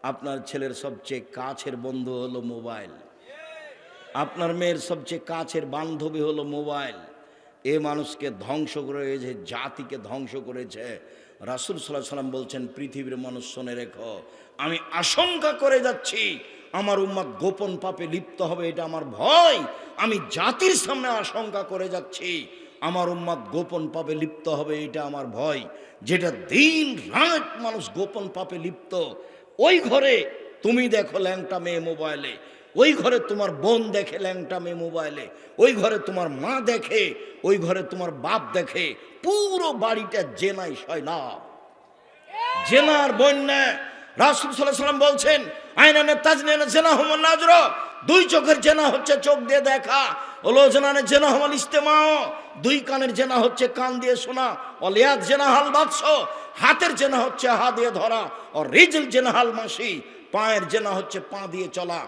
আপনার ছেলের সবচেয়ে কাছের বন্ধু হলো মোবাইল, আপনার মেয়ের সবচেয়ে কাছের বান্ধবী হলো মোবাইল। এ মানুষকে ধ্বংস করেছে, জাতিকে ধ্বংস করেছে। রাসূল সাল্লাল্লাহু আলাইহি ওয়াসাল্লাম বলছেন, পৃথিবীর মানুষ শুনে রেখো, আমি আশঙ্কা করে যাচ্ছি আমার উম্মত গোপন পাপে লিপ্ত হবে, এটা আমার ভয়। আমি জাতির সামনে আশঙ্কা করে যাচ্ছি আমার উম্মত গোপন পাপে লিপ্ত হবে, এটা আমার ভয়। যেটা দিন রাত মানুষ গোপন পাপে লিপ্ত, ওই ঘরে তুমি দেখো ল্যাংটা মেয়ে মোবাইলে, ওই ঘরে তোমার বোন দেখে ল্যাংটা মেয়ে মোবাইলে, ওই ঘরে তোমার মা দেখে, ওই ঘরে তোমার বাপ দেখে, পুরো বাড়িটা জেনাই সয়লাব, জেনার বন্যা। রাসূল সাল্লাল্লাহু আলাইহি ওয়াসাল্লাম বলছেন, আইনানে তাজনিনা জিনাহুম নাজর, 2 চোখের জেনা হচ্ছে চোখ দিয়ে দেখা, ওলো জেনানে জিনাহুল ইস্তেমাও, 2 কানের জেনা হচ্ছে কান দিয়ে শোনা, ওলিয়াদ জেনাহাল বাতস, হাতের জেনা হচ্ছে হাত দিয়ে ধরা, আর রিজল জেনাহাল মাসি, পায়ের জেনা হচ্ছে পা দিয়ে চলা।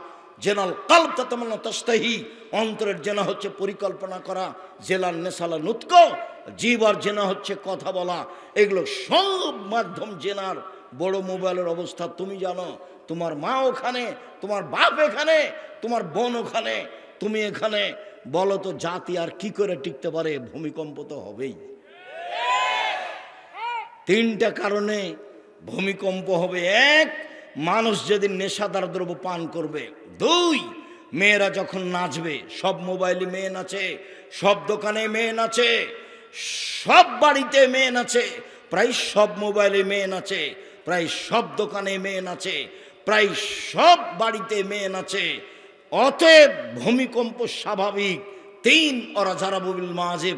জেনাল কলব তাতামান্না তাস্তাহি, অন্তরের জেনা হচ্ছে পরিকল্পনা করা। জেলার নেশালা নুতক, জিহ্বার জেনা হচ্ছে কথা বলা। এগুলো সব মাধ্যম জেনার। বড় মোবাইলের অবস্থা তুমি জানো, তোমার মা ওখানে, তোমার বাপ এখানে, তোমার বোন ওখানে, তুমি এখানে। বলো তো জাতি আর কি করে টিকতে পারে? ভূমিকম্প তো হবেই। 3টা কারণে ভূমিকম্প হবে। 1, মানুষ যেদিন নেশাদার দ্রব্য পান করবে। 2, মেয়েরা যখন নাচবে, সব মোবাইলে মেয়ে নাচে, সব দোকানে মেয়ে নাচে, সব বাড়িতে মেয়ে নাচে, প্রায় সব মোবাইলে মেয়ে নাচে, প্রায় সব দোকানে মেয়ে নাচে, প্রায় সব বাড়িতে মেয়ে নাচে। অতএব ভূমিকম্প স্বাভাবিক। 3, ওরা যারা বিল মাজিব,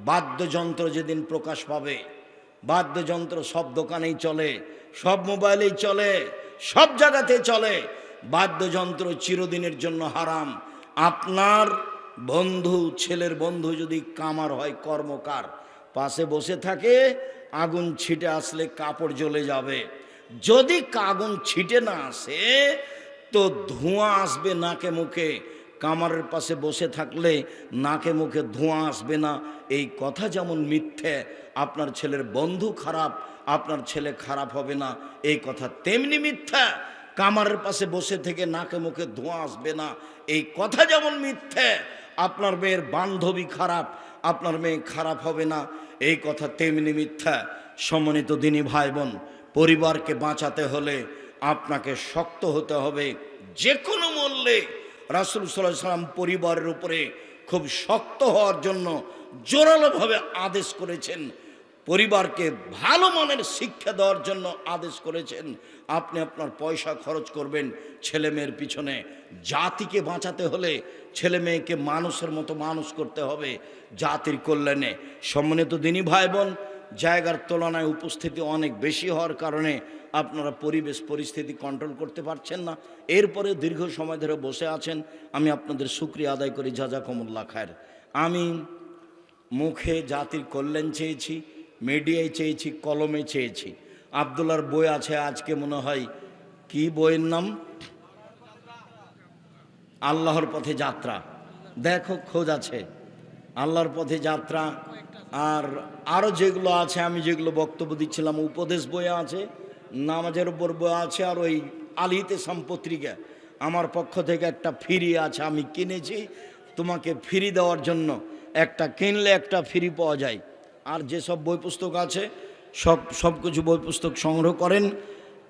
বাদ্যযন্ত্র যেদিন প্রকাশ পাবে, বাদ্যযন্ত্র সব দোকানেই চলে, সব মোবাইলেই চলে, সব জায়গাতে চলে। বাদ্যযন্ত্র চিরদিনের জন্য হারাম। আপনার বন্ধু, ছেলের বন্ধু যদি কামার হয়, কর্মকার, পাশে বসে থাকে, আগুন ছিটে আসলে কাপড় জ্বলে যাবে। যদি আগুন ছিটে না আসে তো ধোঁয়া আসবে নাকে মুখে। কামারের পাশে বসে থাকলে নাকে মুখে ধোঁয়া আসবে না, এই কথা যেমন মিথ্যে, আপনার ছেলের বন্ধু খারাপ, আপনার ছেলে খারাপ হবে না, এই কথা তেমনি মিথ্যা। কামারের পাশে বসে থেকে নাকে মুখে ধোঁয়া আসবে না, এই কথা যেমন মিথ্যে। আপনার মেয়ের বান্ধবী খারাপ, আপনার মেয়ে খারাপ হবে না, এই কথা তেমনি মিথ্যা। সম্মানিত দিনী ভাই বোন, পরিবারকে বাঁচাতে হলে আপনাকে শক্ত হতে হবে যে কোনো মূল্যে। রাসূল সাল্লাল্লাহু আলাইহি ওয়াসাল্লাম পরিবারের উপরে খুব শক্ত হওয়ার জন্য জোরালোভাবে আদেশ করেছেন, পরিবারকে ভালো মানের শিক্ষা দেওয়ার জন্য আদেশ করেছেন। আপনি আপনার পয়সা খরচ করবেন ছেলে মেয়ের পিছনে। জাতিকে বাঁচাতে হলে ছেলে মেয়েকে মানুষের মতো মানুষ করতে হবে জাতির কল্যাণে। সম্মানিত দিনী ভাই বোন, জায়গার তুলনায় উপস্থিতি অনেক বেশি হওয়ার কারণে আপনারা পরিবেশ পরিস্থিতি কন্ট্রোল করতে পারছেন না, এরপরে দীর্ঘ সময় ধরে বসে আছেন। আমি আপনাদের শুকরিয়া আদায় করি, জাযাকুমুল্লাহ খায়ের। আমি মুখে জাতির কল্যাণ চেয়েছি, মিডিয়ায় চেয়েছি, কলমে চেয়েছি। আবদুল্লাহর বই আছে, আজকে মনে হয় কি বইয়ের নাম, আল্লাহর পথে যাত্রা। দেখো, খোঁজ আছে, আল্লাহর পথে যাত্রা। আর আরও যেগুলো আছে, আমি যেগুলো বক্তব্য দিচ্ছিলাম, উপদেশ বইয়ে আছে, নামাজের উপর বই আছে, আর ওই আলিতে পত্রিকা আমার পক্ষ থেকে একটা ফ্রি আছে, আমি কিনেছি তোমাকে ফ্রি দেওয়ার জন্য। একটা কিনলে একটা ফ্রি পাওয়া যায়। আর যেসব বই পুস্তক আছে সব কিছু বই পুস্তক সংগ্রহ করেন।